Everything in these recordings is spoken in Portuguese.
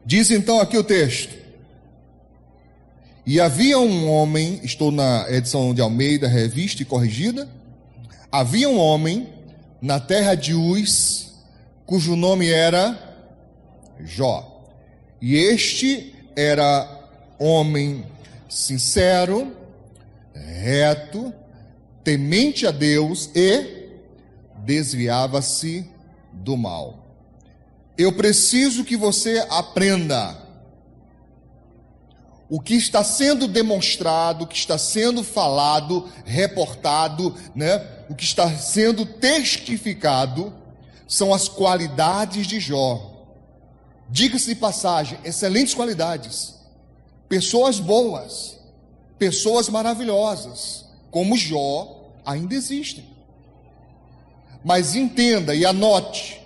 Diz então aqui o texto: e havia um homem, estou na edição de Almeida, revista e corrigida. Havia um homem na terra de Uz, cujo nome era Jó. E este era homem sincero, reto, temente a Deus e desviava-se do mal. Eu preciso que você aprenda o que está sendo demonstrado, o que está sendo falado, reportado, o que está sendo testificado, são as qualidades de Jó. Diga-se de passagem, excelentes qualidades, pessoas boas, pessoas maravilhosas, como Jó, ainda existem. Mas entenda e anote,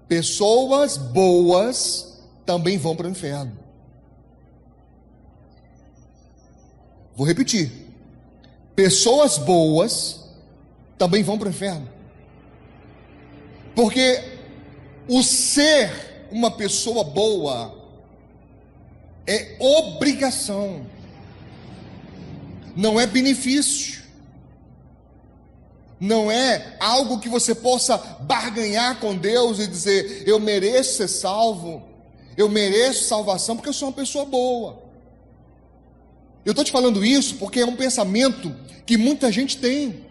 pessoas boas também vão para o inferno. Vou repetir, pessoas boas também vão para o inferno. Porque o ser uma pessoa boa é obrigação, não é benefício, não é algo que você possa barganhar com Deus e dizer: eu mereço ser salvo, eu mereço salvação porque eu sou uma pessoa boa. Eu estou te falando isso porque é um pensamento que muita gente tem.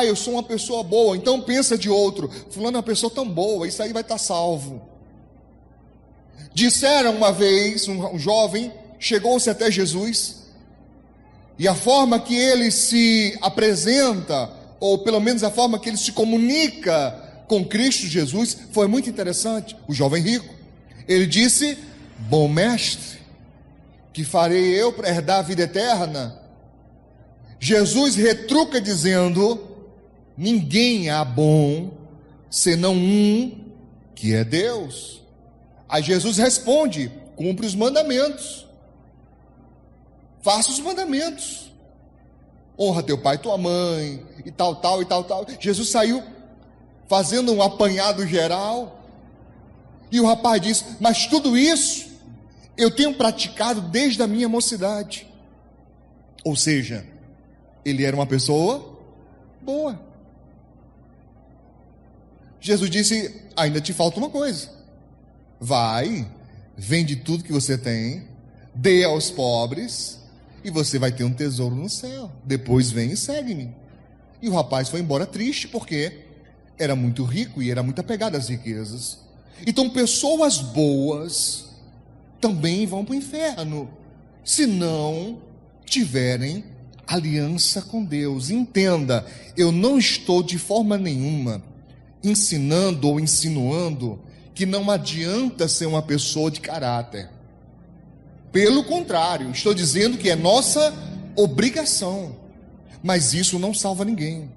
Eu sou uma pessoa boa, então pensa de outro: fulano é uma pessoa tão boa, isso aí vai estar salvo. Disseram uma vez, um jovem chegou-se até Jesus, e a forma que ele se apresenta, ou pelo menos a forma que ele se comunica com Cristo Jesus, foi muito interessante. O jovem rico, ele disse: bom mestre, que farei eu para herdar a vida eterna? Jesus retruca dizendo: ninguém há bom, senão um, que é Deus. Aí Jesus responde: cumpre os mandamentos, faça os mandamentos, honra teu pai e tua mãe, e tal. Jesus saiu fazendo um apanhado geral, e o rapaz disse: mas tudo isso eu tenho praticado desde a minha mocidade. Ou seja, ele era uma pessoa boa. Jesus disse: ainda te falta uma coisa. Vai, vende tudo que você tem, dê aos pobres, e você vai ter um tesouro no céu. Depois vem e segue-me. E o rapaz foi embora triste, porque era muito rico e era muito apegado às riquezas. Então pessoas boas também vão para o inferno, se não tiverem aliança com Deus. Entenda, eu não estou de forma nenhuma ensinando ou insinuando que não adianta ser uma pessoa de caráter. Pelo contrário, estou dizendo que é nossa obrigação, mas isso não salva ninguém.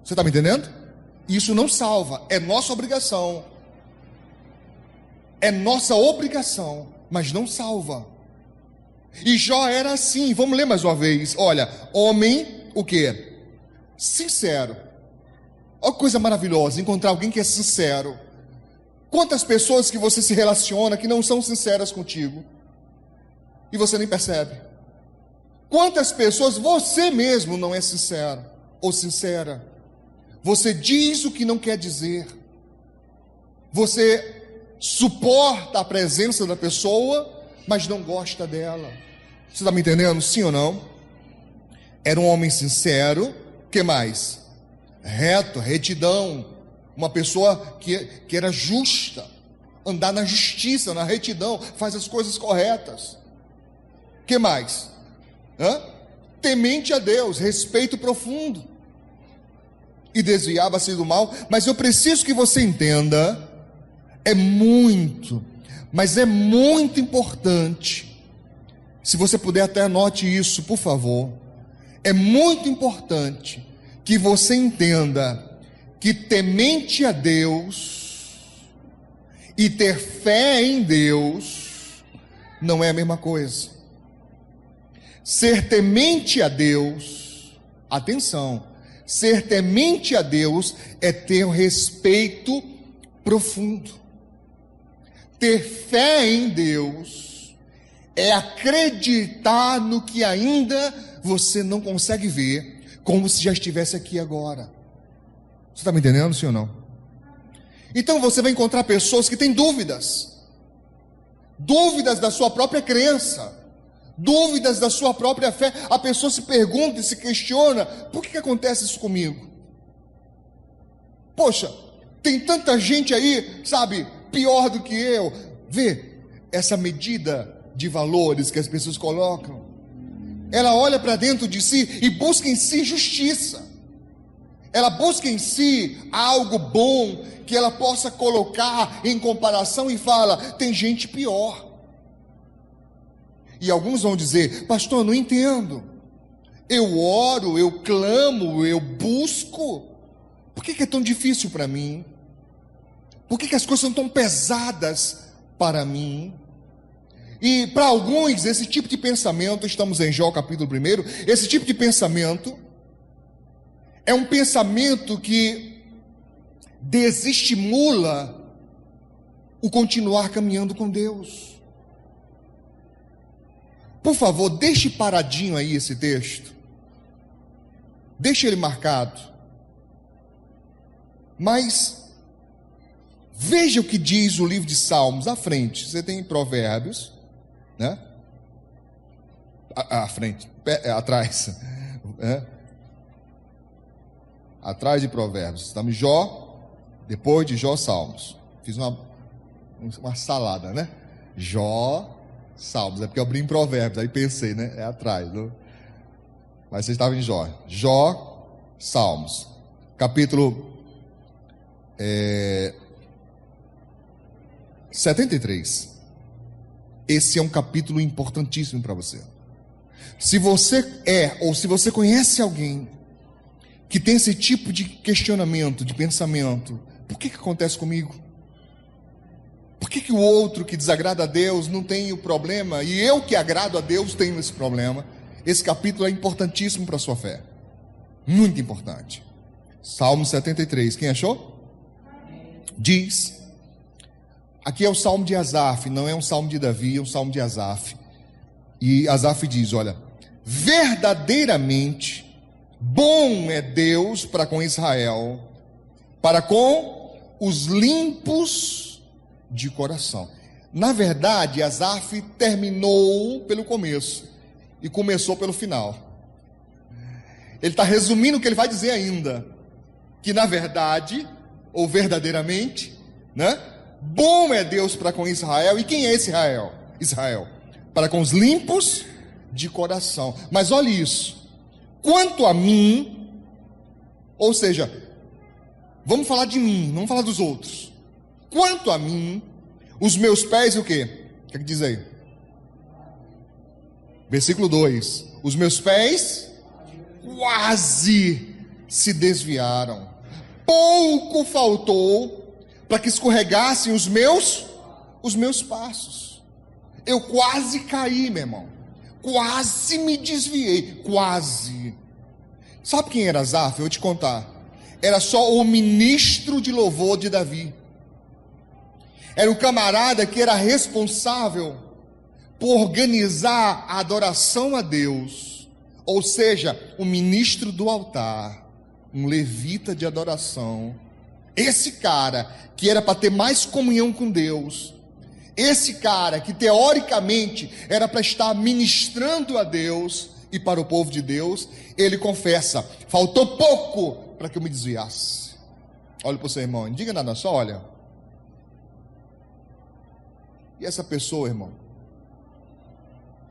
Você está me entendendo? Isso não salva, é nossa obrigação. É nossa obrigação, mas não salva. E Jó era assim. Vamos ler mais uma vez. Olha, homem, o quê? Sincero. Olha que coisa maravilhosa, encontrar alguém que é sincero. Quantas pessoas que você se relaciona que não são sinceras contigo e você nem percebe? Quantas pessoas você mesmo não é sincero ou sincera? Você diz o que não quer dizer. Você suporta a presença da pessoa, mas não gosta dela. Você está me entendendo? Sim ou não? Era um homem sincero. Que mais? Reto, retidão. Uma pessoa que era justa, andar na justiça, na retidão, faz as coisas corretas. Que mais? Temente a Deus, respeito profundo, e desviava-se do mal. Mas eu preciso que você entenda, mas é muito importante, se você puder até anote isso, por favor. É muito importante que você entenda que temente a Deus e ter fé em Deus não é a mesma coisa. Ser temente a Deus, atenção, ser temente a Deus é ter um respeito profundo. Ter fé em Deus é acreditar no que ainda você não consegue ver, como se já estivesse aqui agora. Você está me entendendo, sim ou não? Então você vai encontrar pessoas que têm dúvidas da sua própria crença, dúvidas da sua própria fé. A pessoa se pergunta e se questiona: por que acontece isso comigo? Poxa, tem tanta gente aí, sabe, pior do que eu. Vê essa medida de valores que as pessoas colocam. Ela olha para dentro de si e busca em si justiça. Ela busca em si algo bom que ela possa colocar em comparação e fala: tem gente pior. E alguns vão dizer: pastor, eu não entendo. Eu oro, eu clamo, eu busco. Por que é tão difícil para mim? Por que as coisas são tão pesadas para mim? E para alguns, esse tipo de pensamento, estamos em Jó capítulo 1, esse tipo de pensamento é um pensamento que desestimula o continuar caminhando com Deus. Por favor, deixe paradinho aí esse texto. Deixe ele marcado. Mas veja o que diz o livro de Salmos à frente. Você tem Provérbios, né? À frente, atrás, né? Atrás de Provérbios. Estamos em Jó, depois de Jó, Salmos. Fiz uma salada, né? Jó, Salmos. É porque eu abri em Provérbios, aí pensei, né? É atrás. Não? Mas você estava em Jó. Jó, Salmos. Capítulo 73. Esse é um capítulo importantíssimo para você. Se você ou se você conhece alguém que tem esse tipo de questionamento, de pensamento: por que acontece comigo? Por que o outro que desagrada a Deus não tem o problema e eu que agrado a Deus tenho esse problema? Esse capítulo é importantíssimo para a sua fé. Muito importante. Salmo 73, quem achou? Diz, aqui é o Salmo de Asaf, não é um Salmo de Davi, é um Salmo de Asaf. E Asaf diz, olha: verdadeiramente bom é Deus para com Israel, para com os limpos de coração. Na verdade, Asaf terminou pelo começo e começou pelo final. Ele está resumindo o que ele vai dizer ainda, que na verdade, ou verdadeiramente, né? Bom é Deus para com Israel. E quem é esse Israel? Israel, para com os limpos de coração. Mas olhe isso: quanto a mim, ou seja, vamos falar de mim, não vamos falar dos outros. Quanto a mim, os meus pés, o quê? O que diz aí? Versículo 2: os meus pés quase se desviaram, pouco faltou para que escorregassem os meus passos. Eu quase caí, meu irmão. Quase me desviei, quase. Sabe quem era Asaf? Eu vou te contar. Era só o ministro de louvor de Davi. Era o camarada que era responsável por organizar a adoração a Deus. Ou seja, o ministro do altar, um levita de adoração. Esse cara que era para ter mais comunhão com Deus, esse cara que teoricamente era para estar ministrando a Deus e para o povo de Deus, ele confessa: faltou pouco para que eu me desviasse. Olha para o seu irmão, não diga nada, só olha. E essa pessoa, irmão,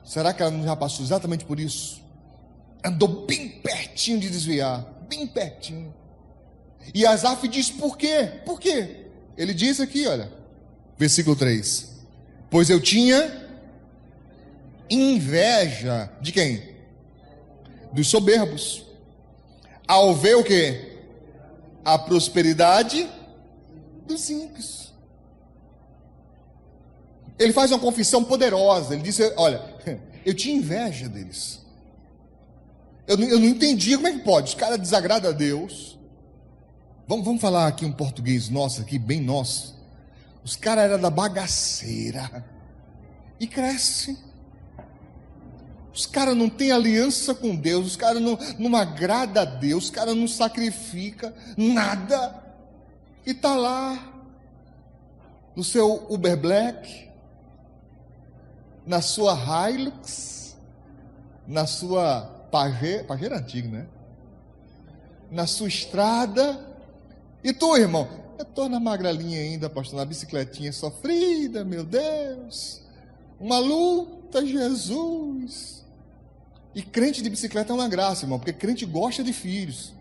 será que ela não já passou exatamente por isso? Andou bem pertinho de desviar, bem pertinho. E Asaf diz por quê? Por quê? Ele diz aqui, olha, versículo 3: pois eu tinha inveja de quem? Dos soberbos, ao ver o quê? A prosperidade dos ímpios. Ele faz uma confissão poderosa. Ele diz, olha, eu tinha inveja deles. Eu não entendia como é que pode. Os caras desagradam a Deus. Vamos falar aqui um português nosso, aqui, bem nosso. Os caras eram da bagaceira. E cresce. Os caras não têm aliança com Deus, os caras não agradam a Deus, os caras não sacrificam nada. E está lá, no seu Uber Black, na sua Hilux, na sua Pajero antigo, né? Na sua estrada. E tu, irmão? Eu estou na magrelinha ainda, pastor, na bicicletinha sofrida, meu Deus. Uma luta, Jesus. E crente de bicicleta é uma graça, irmão, porque crente gosta de filhos.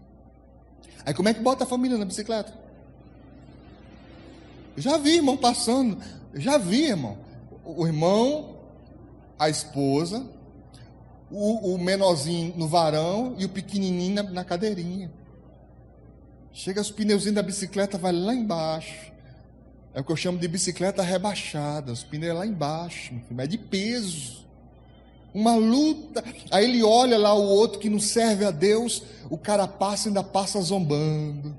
Aí como é que bota a família na bicicleta? Eu já vi, irmão, passando. Eu já vi, irmão. O irmão, a esposa, o menorzinho no varão e o pequenininho na cadeirinha. Chega os pneuzinhos da bicicleta, vai lá embaixo. É o que eu chamo de bicicleta rebaixada. Os pneus lá embaixo, é de peso. Uma luta. Aí ele olha lá o outro que não serve a Deus, o cara passa, ainda passa zombando.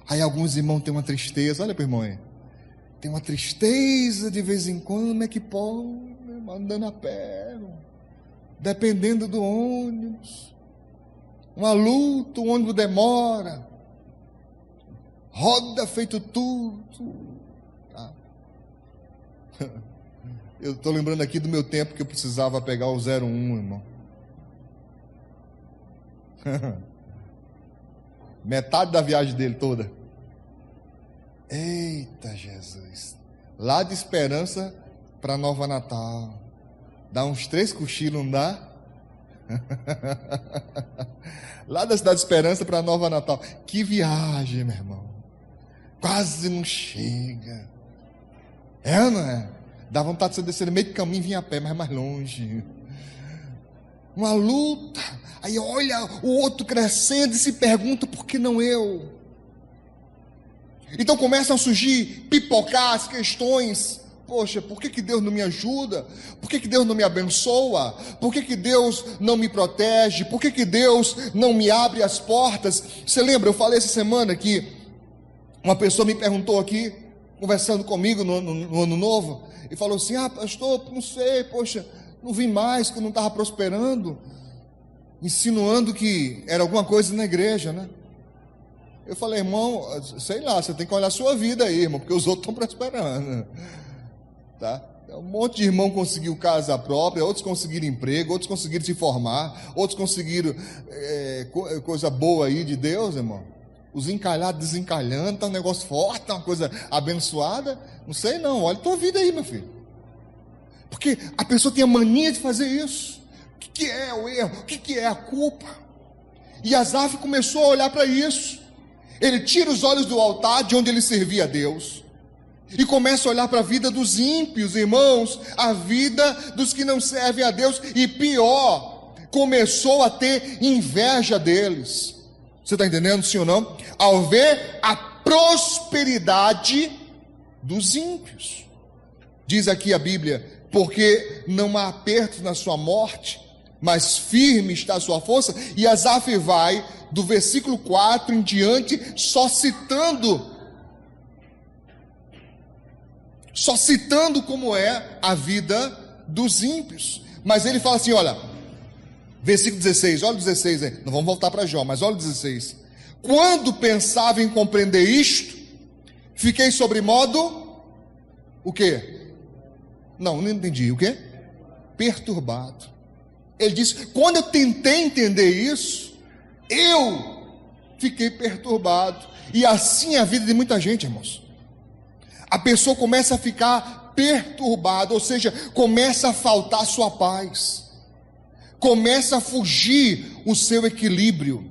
Aí alguns irmãos têm uma tristeza, olha para o irmão aí, tem uma tristeza de vez em quando, como é que pode, andando a pé, dependendo do ônibus, uma luta, o ônibus demora, roda feito tudo, tá? Eu estou lembrando aqui do meu tempo que eu precisava pegar o 01, irmão. Metade da viagem dele toda. Eita Jesus. Lá de Esperança para Nova Natal. Dá uns 3 cochilos, não dá? Lá da cidade de Esperança para Nova Natal. Que viagem, meu irmão. Quase não chega. É ou não é? Dá vontade de você descer no meio do caminho e vir a pé, mas mais longe. Uma luta. Aí olha o outro crescendo e se pergunta, por que não eu? Então começam a surgir, pipocar as questões. Poxa, por que Deus não me ajuda? Por que Deus não me abençoa? Por que Deus não me protege? Por que Deus não me abre as portas? Você lembra, eu falei essa semana que uma pessoa me perguntou aqui, conversando comigo no ano novo, e falou assim, pastor, não sei, poxa, não vim mais, que eu não estava prosperando, insinuando que era alguma coisa na igreja, né? Eu falei, irmão, sei lá, você tem que olhar a sua vida aí, irmão, porque os outros estão prosperando, tá? Um monte de irmão conseguiu casa própria, outros conseguiram emprego, outros conseguiram se formar, outros conseguiram coisa boa aí de Deus, irmão. Os encalhados desencalhando, está um negócio forte, está uma coisa abençoada. Não sei não, olha a tua vida aí, meu filho. Porque a pessoa tem a mania de fazer isso. O que é o erro? O que é a culpa? E Asaf começou a olhar para isso. Ele tira os olhos do altar de onde ele servia a Deus e começa a olhar para a vida dos ímpios, irmãos, a vida dos que não servem a Deus, e pior, começou a ter inveja deles. Você está entendendo, sim ou não? Ao ver a prosperidade dos ímpios. Diz aqui a Bíblia, porque não há aperto na sua morte, mas firme está a sua força. E Asaf vai do versículo 4 em diante, só citando como é a vida dos ímpios. Mas ele fala assim, olha, versículo 16, olha o 16 aí, não vamos voltar para Jó, mas olha o 16. Quando pensava em compreender isto, fiquei sobremodo, o quê? Não entendi, o quê? Perturbado. Ele disse, quando eu tentei entender isso, eu fiquei perturbado. E assim é a vida de muita gente, irmãos. A pessoa começa a ficar perturbada, ou seja, começa a faltar a sua paz, começa a fugir o seu equilíbrio,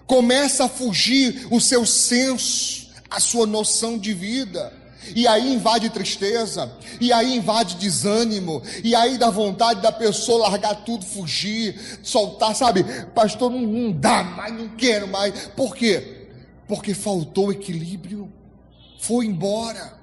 começa a fugir o seu senso, a sua noção de vida. E aí invade tristeza, e aí invade desânimo, e aí dá vontade da pessoa largar tudo, fugir, soltar, sabe? Pastor, não dá mais, não quero mais. Por quê? Porque faltou equilíbrio, foi embora.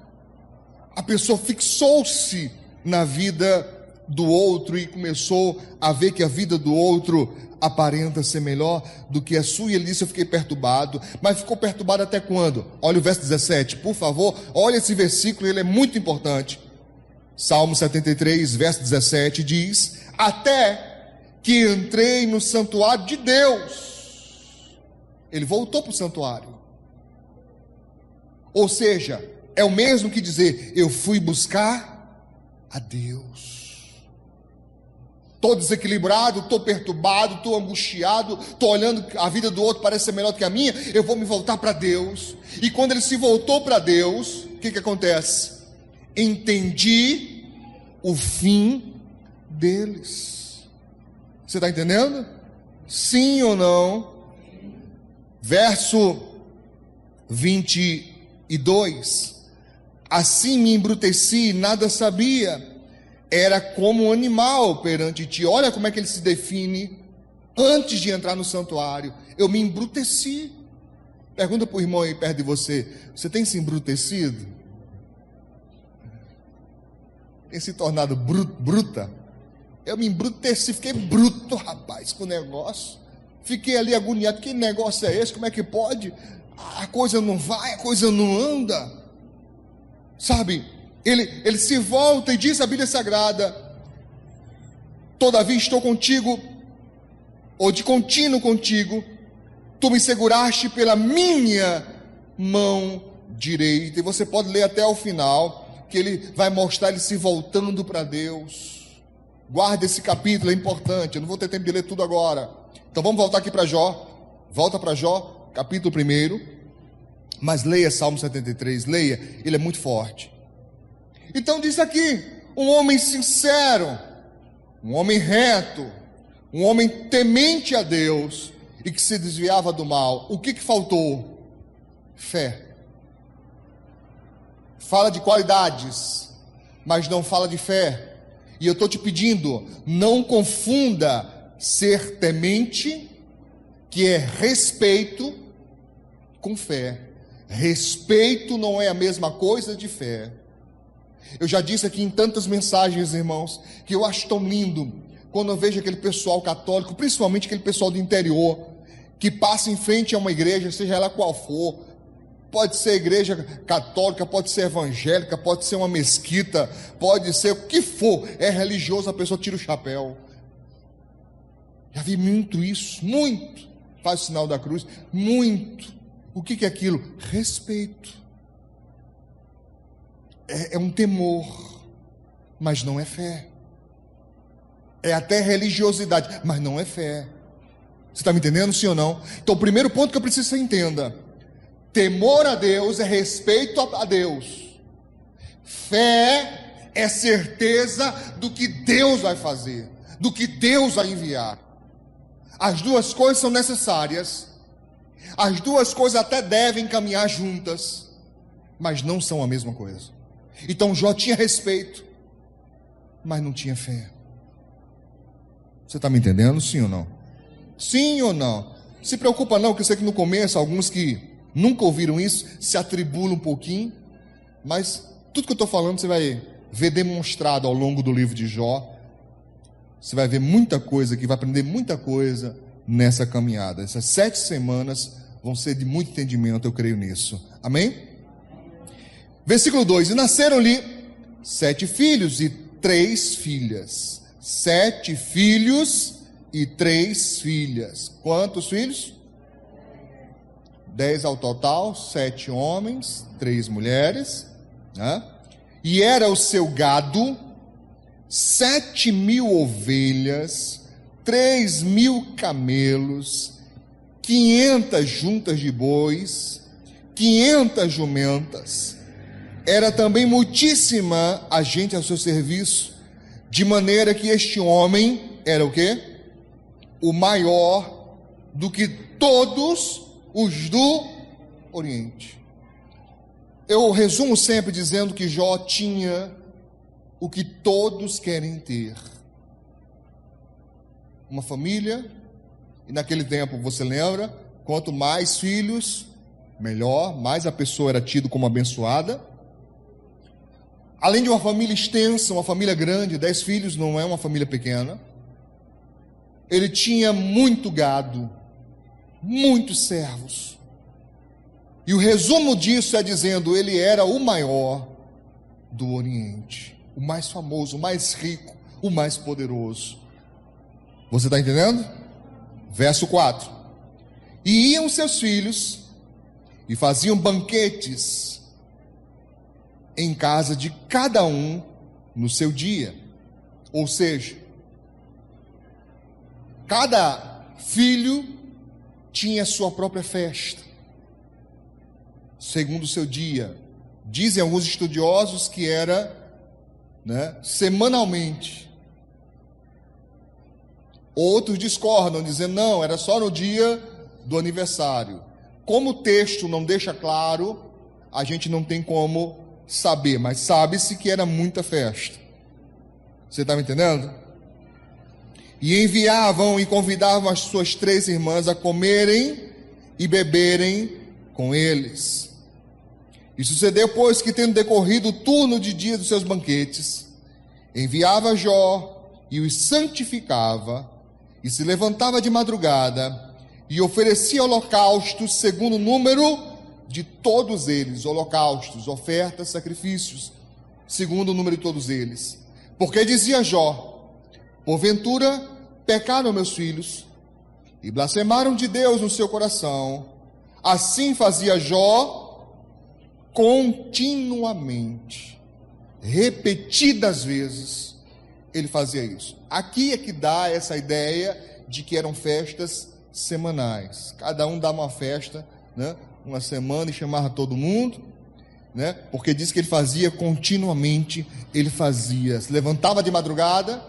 A pessoa fixou-se na vida do outro e começou a ver que a vida do outro aparenta ser melhor do que a sua, e ele disse: eu fiquei perturbado. Mas ficou perturbado até quando? Olha o verso 17, por favor, olha esse versículo, ele é muito importante. Salmo 73, verso 17 diz: até que entrei no santuário de Deus. Ele voltou para o santuário. Ou seja, é o mesmo que dizer: eu fui buscar a Deus. Estou desequilibrado, estou perturbado, estou angustiado, estou olhando a vida do outro, parece ser melhor do que a minha, eu vou me voltar para Deus. E quando ele se voltou para Deus, o que acontece? Entendi o fim deles. Você está entendendo? Sim ou não? Verso 22. Assim me embruteci, nada sabia. Era como um animal perante ti. Olha como é que ele se define antes de entrar no santuário. Eu me embruteci. Pergunta para o irmão aí perto de você: você tem se embrutecido? Tem se tornado bruta? Eu me embruteci, fiquei bruto, rapaz, com o negócio. Fiquei ali agoniado. Que negócio é esse? Como é que pode? A coisa não vai, a coisa não anda. Sabe? Ele se volta e diz a Bíblia Sagrada: todavia estou contigo, ou de contínuo contigo, tu me seguraste pela minha mão direita. E você pode ler até o final, que ele vai mostrar ele se voltando para Deus. Guarda esse capítulo, é importante. Eu não vou ter tempo de ler tudo agora. Então vamos voltar aqui para Jó. Volta para Jó, capítulo 1. Mas leia Salmo 73, leia, ele é muito forte. Então diz aqui: um homem sincero, um homem reto, um homem temente a Deus e que se desviava do mal. O que faltou? Fé. Fala de qualidades, mas não fala de fé. E eu estou te pedindo, não confunda ser temente, que é respeito, com fé. Respeito não é a mesma coisa de fé. Eu já disse aqui em tantas mensagens, irmãos, que eu acho tão lindo quando eu vejo aquele pessoal católico, principalmente aquele pessoal do interior, que passa em frente a uma igreja, seja ela qual for. Pode ser igreja católica, pode ser evangélica, pode ser uma mesquita, pode ser o que for, é religioso, a pessoa tira o chapéu. Já vi muito isso, muito. Faz o sinal da cruz, muito. O que é aquilo? Respeito. É um temor, mas não é fé. É até religiosidade, mas não é fé. Você está me entendendo, sim ou não? Então o primeiro ponto que eu preciso que você entenda: temor a Deus é respeito a Deus. Fé é certeza do que Deus vai fazer, do que Deus vai enviar. As duas coisas são necessárias. As duas coisas até devem caminhar juntas, mas não são a mesma coisa. Então Jó tinha respeito, mas não tinha fé. Você está me entendendo, sim ou não? Sim ou não? Se preocupa não, que eu sei que no começo alguns que nunca ouviram isso se atribulam um pouquinho, mas tudo que eu estou falando você vai ver demonstrado ao longo do livro de Jó. Você vai ver muita coisa aqui, vai aprender muita coisa nessa caminhada. Essas 7 semanas vão ser de muito entendimento, eu creio nisso. Amém? Versículo 2: e nasceram-lhe 7 filhos e 3 filhas. 7 filhos e 3 filhas. Quantos filhos? 10 ao total, 7 homens, 3 mulheres, né? E era o seu gado 7.000 ovelhas, 3.000 camelos, 500 juntas de bois, 500 jumentas. Era também muitíssima a gente ao seu serviço, de maneira que este homem era o quê? O maior do que todos os do Oriente. Eu resumo sempre dizendo que Jó tinha o que todos querem ter: uma família. E naquele tempo, você lembra, quanto mais filhos, melhor, mais a pessoa era tida como abençoada. além de uma família extensa, uma família grande, 10 filhos não é uma família pequena, ele tinha muito gado, muitos servos. E o resumo disso é dizendo, ele era o maior do Oriente, o mais famoso, o mais rico, o mais poderoso. Você está entendendo? Verso 4. E iam seus filhos e faziam banquetes em casa de cada um no seu dia. Ou seja, cada filho tinha sua própria festa, segundo o seu dia. Dizem alguns estudiosos que era, semanalmente. Outros discordam, dizendo, não, era só no dia do aniversário. Como o texto não deixa claro, a gente não tem como saber, mas sabe-se que era muita festa. Você está me entendendo? E enviavam e convidavam as suas 3 irmãs a comerem e beberem com eles. E sucedeu, pois, que tendo decorrido o turno de dia dos seus banquetes, enviava Jó e os santificava, e se levantava de madrugada, e oferecia holocaustos segundo o número de todos eles, holocaustos, ofertas, sacrifícios, segundo o número de todos eles. Porque dizia Jó, porventura pecaram meus filhos, e blasfemaram de Deus no seu coração. Assim fazia Jó continuamente, repetidas vezes, ele fazia isso. Aqui é que dá essa ideia de que eram festas semanais. Cada um dava uma festa, uma semana, e chamava todo mundo, porque diz que ele fazia continuamente, ele fazia, se levantava de madrugada,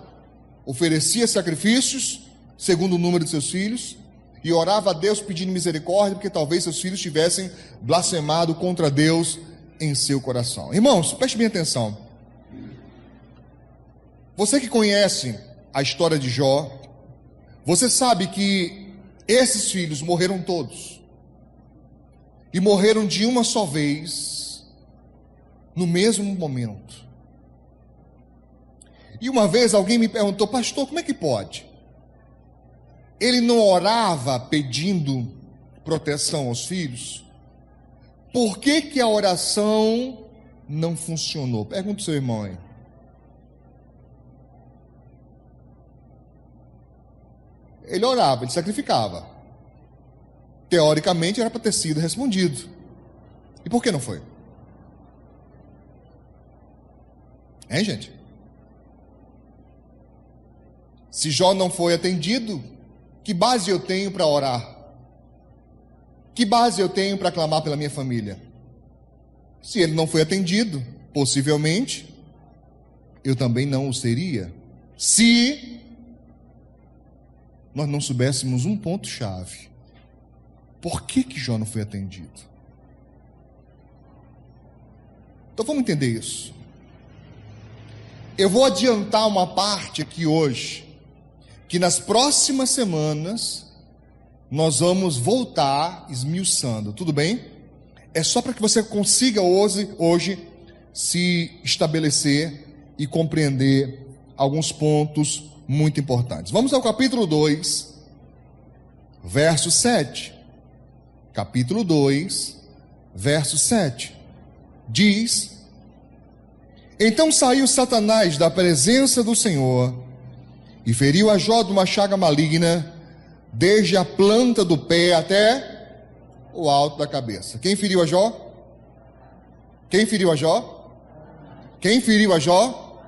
oferecia sacrifícios, segundo o número de seus filhos, e orava a Deus pedindo misericórdia, porque talvez seus filhos tivessem blasfemado contra Deus em seu coração. Irmãos, preste bem atenção. Você que conhece a história de Jó, você sabe que esses filhos morreram todos. E morreram de uma só vez, no mesmo momento. E uma vez alguém me perguntou, pastor, como é que pode? Ele não orava pedindo proteção aos filhos? Por que que a oração não funcionou? Pergunta ao seu irmão aí. Ele orava, ele sacrificava. Teoricamente era para ter sido respondido. E por que não foi? Hein, gente? Se Jó não foi atendido, que base eu tenho para orar? Que base eu tenho para clamar pela minha família? Se ele não foi atendido, possivelmente, eu também não o seria. Se nós não soubéssemos um ponto-chave. Por que que Jó não foi atendido? Então vamos entender isso. Eu vou adiantar uma parte aqui hoje, que nas próximas semanas nós vamos voltar esmiuçando, tudo bem? É só para que você consiga hoje se estabelecer e compreender alguns pontos muito importantes. Vamos ao capítulo 2, verso 7. Capítulo 2, verso 7. Diz: Então saiu Satanás da presença do Senhor e feriu a Jó de uma chaga maligna, desde a planta do pé até o alto da cabeça. Quem feriu a Jó? Quem feriu a Jó? Quem feriu a Jó?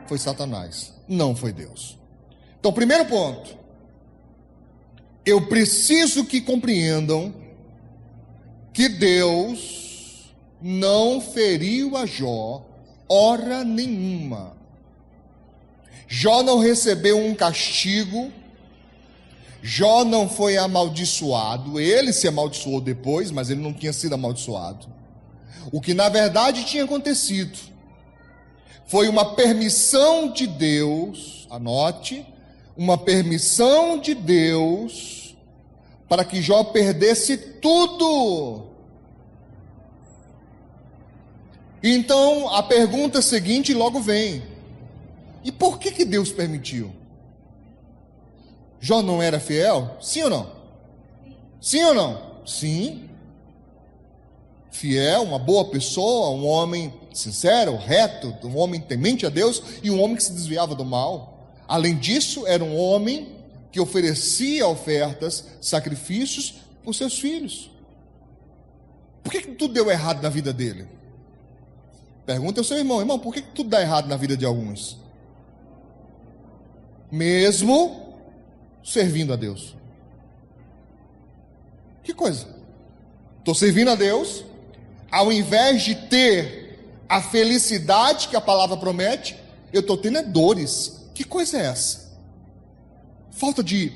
Foi Satanás, não foi Deus. Então, primeiro ponto, eu preciso que compreendam que Deus não feriu a Jó hora nenhuma. Jó não recebeu um castigo, Jó não foi amaldiçoado, ele se amaldiçoou depois, mas ele não tinha sido amaldiçoado. O que na verdade tinha acontecido foi uma permissão de Deus, anote, uma permissão de Deus para que Jó perdesse tudo. Então a pergunta seguinte logo vem: e por que Deus permitiu? Jó não era fiel? Sim ou não? Sim ou não? Sim. Fiel, uma boa pessoa, um homem sincero, reto, um homem temente a Deus e um homem que se desviava do mal. Além disso, era um homem que oferecia ofertas, sacrifícios por seus filhos. Por que tudo deu errado na vida dele? Pergunta ao seu irmão: por que tudo dá errado na vida de alguns? Mesmo servindo a Deus. Que coisa. Estou servindo a Deus, ao invés de ter a felicidade que a palavra promete, eu estou tendo dores. Que coisa é essa? Falta de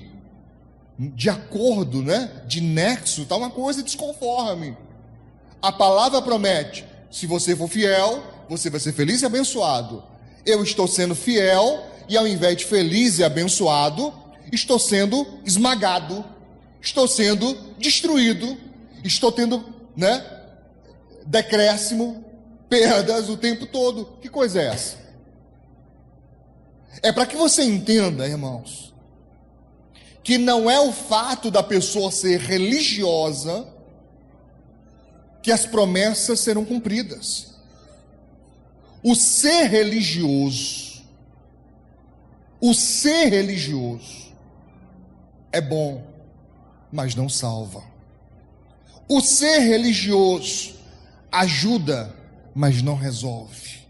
acordo, né? De nexo, está uma coisa desconforme. A palavra promete: se você for fiel, você vai ser feliz e abençoado. Eu estou sendo fiel e ao invés de feliz e abençoado, estou sendo esmagado, estou sendo destruído, estou tendo, decréscimo, perdas o tempo todo. Que coisa é essa? É para que você entenda, irmãos, que não é o fato da pessoa ser religiosa que as promessas serão cumpridas. O ser religioso é bom, mas não salva. O ser religioso ajuda, mas não resolve.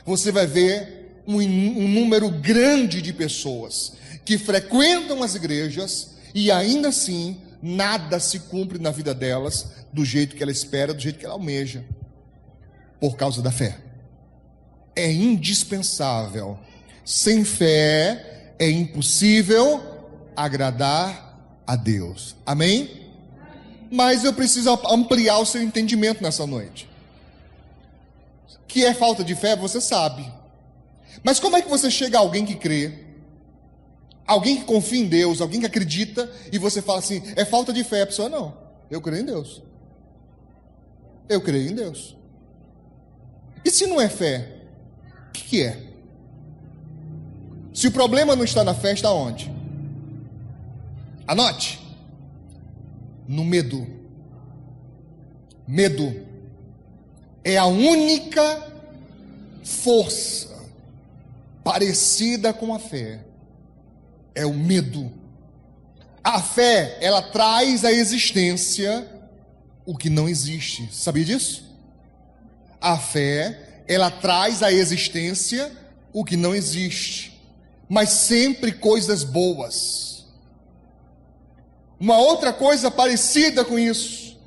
Você vai ver um número grande de pessoas que frequentam as igrejas e ainda assim nada se cumpre na vida delas do jeito que ela espera, do jeito que ela almeja, por causa da fé. É indispensável. Sem fé é impossível agradar a Deus. Amém? Mas eu preciso ampliar o seu entendimento nessa noite. Que é falta de fé, você sabe. Mas como é que você chega a alguém que crê, alguém que confia em Deus, alguém que acredita, e você fala assim: é falta de fé? A pessoa: não, eu creio em Deus. Eu creio em Deus. E se não é fé, o que é? Se o problema não está na fé, está onde? Anote: no medo. Medo é a única força parecida com a fé. É o medo. A fé, ela traz à existência o que não existe. Sabia disso? A fé, ela traz à existência o que não existe, mas sempre coisas boas. Uma outra coisa parecida com isso,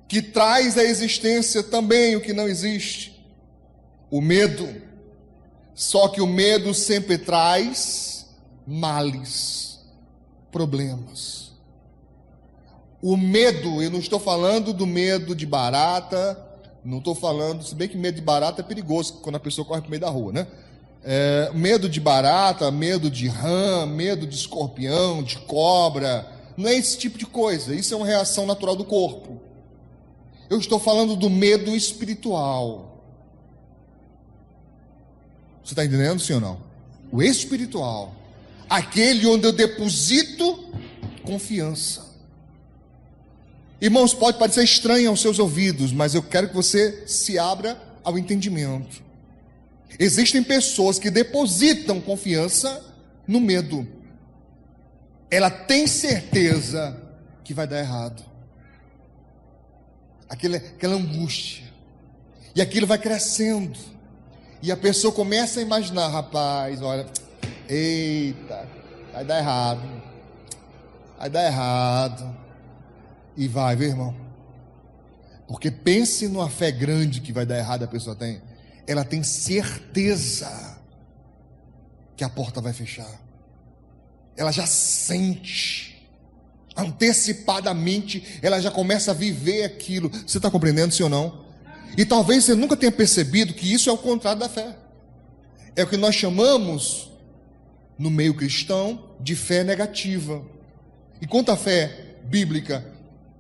que traz à existência também o que não existe: o medo. Só que o medo sempre traz males, problemas. O medo, eu não estou falando do medo de barata, não estou falando, se bem que medo de barata é perigoso quando a pessoa corre para o meio da rua, né? Medo de barata, medo de rã, medo de escorpião, de cobra, não é esse tipo de coisa. Isso é uma reação natural do corpo. Eu estou falando do medo espiritual. Você está entendendo, sim ou não? O espiritual, aquele onde eu deposito confiança. Irmãos, pode parecer estranho aos seus ouvidos, mas eu quero que você se abra ao entendimento. Existem pessoas que depositam confiança no medo. Ela tem certeza que vai dar errado. Aquela angústia. E aquilo vai crescendo. E a pessoa começa a imaginar: rapaz, olha, eita, vai dar errado. Vai dar errado. E vai, viu, irmão? Porque pense numa fé grande que vai dar errado, a pessoa tem. Ela tem certeza que a porta vai fechar. Ela já sente, antecipadamente, ela já começa a viver aquilo. Você está compreendendo, sim ou não? E talvez você nunca tenha percebido que isso é o contrário da fé. É o que nós chamamos, no meio cristão, de fé negativa. Enquanto a fé bíblica,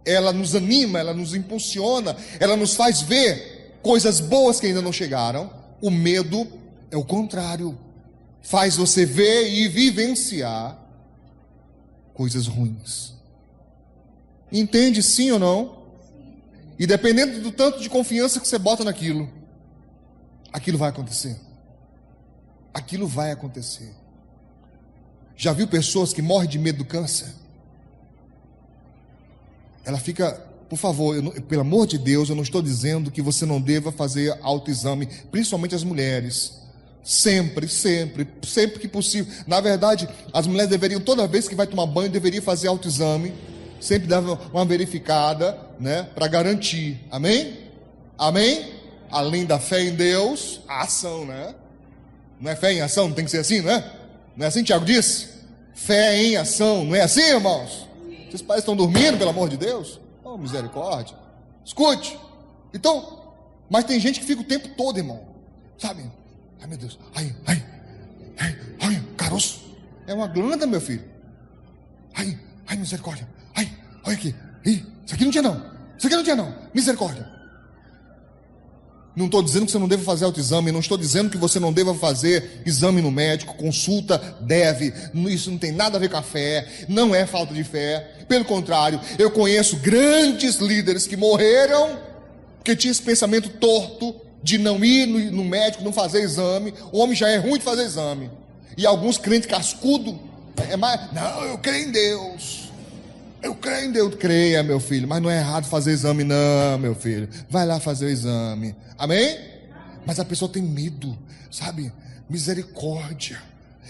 ela nos anima, ela nos impulsiona, ela nos faz ver coisas boas que ainda não chegaram. O medo é o contrário, faz você ver e vivenciar coisas ruins. Entende sim ou não? E dependendo do tanto de confiança que você bota naquilo, aquilo vai acontecer. Aquilo vai acontecer. Já viu pessoas que morrem de medo do câncer? Ela fica, por favor, pelo amor de Deus, eu não estou dizendo que você não deva fazer autoexame, principalmente as mulheres. Sempre que possível. Na verdade, as mulheres deveriam, toda vez que vai tomar banho, deveria fazer autoexame. Sempre dar uma verificada, né, para garantir. Amém? Amém? Além da fé em Deus, a ação, né? Não é fé em ação? Não tem que ser assim, não é? Não é assim que Tiago disse? Fé em ação, não é assim, irmãos? Vocês pais estão dormindo, pelo amor de Deus? Oh, misericórdia. Escute. Então, mas tem gente que fica o tempo todo, irmão. Sabe? Ai, meu Deus. Ai, caroço. É uma glândula, meu filho. Ai, misericórdia. Ai, olha aqui. Ih, isso aqui não tinha não. Isso aqui não tinha não. Misericórdia. Não estou dizendo que você não deva fazer autoexame, não estou dizendo que você não deva fazer exame no médico, consulta, deve. Isso não tem nada a ver com a fé, não é falta de fé. Pelo contrário, eu conheço grandes líderes que morreram porque tinha esse pensamento torto de não ir no médico, não fazer exame. O homem já é ruim de fazer exame. E alguns crentes cascudos, não, eu creio em Deus. Eu creio em Deus. Creia, meu filho, mas não é errado fazer exame não, meu filho. Vai lá fazer o exame. Amém? Mas a pessoa tem medo, sabe? Misericórdia.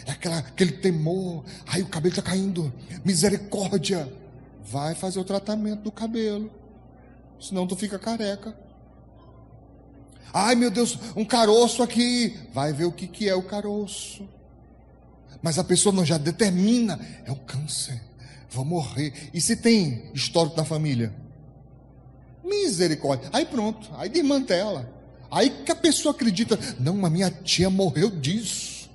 É aquele temor. Ai, o cabelo está caindo. Misericórdia. Vai fazer o tratamento do cabelo. Senão tu fica careca. Ai, meu Deus, um caroço aqui. Vai ver o que é o caroço. Mas a pessoa não já determina. É o câncer. Vou morrer. E se tem histórico na família? Misericórdia. Aí pronto, aí desmantela. Aí que a pessoa acredita, não, mas minha tia morreu disso.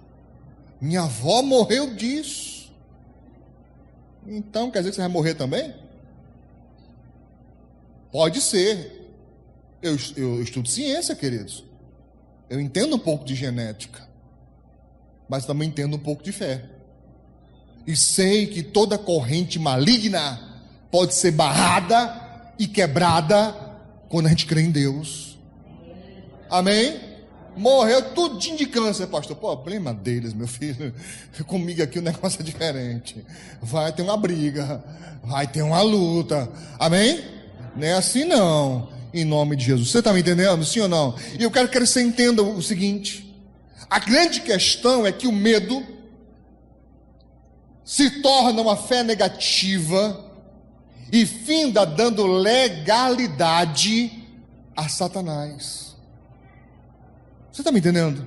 Minha avó morreu disso. Então quer dizer que você vai morrer também? Pode ser. Eu estudo ciência, queridos. Eu entendo um pouco de genética. Mas também entendo um pouco de fé. E sei que toda corrente maligna pode ser barrada e quebrada quando a gente crê em Deus. Amém? Morreu tudinho de câncer, pastor. Problema deles, meu filho. Comigo aqui o negócio é diferente. Vai ter uma briga, vai ter uma luta. Amém? Não é assim não. Em nome de Jesus. Você está me entendendo? Sim ou não? E eu quero que você entenda o seguinte. A grande questão é que o medo se torna uma fé negativa e finda dando legalidade a Satanás. Você está me entendendo?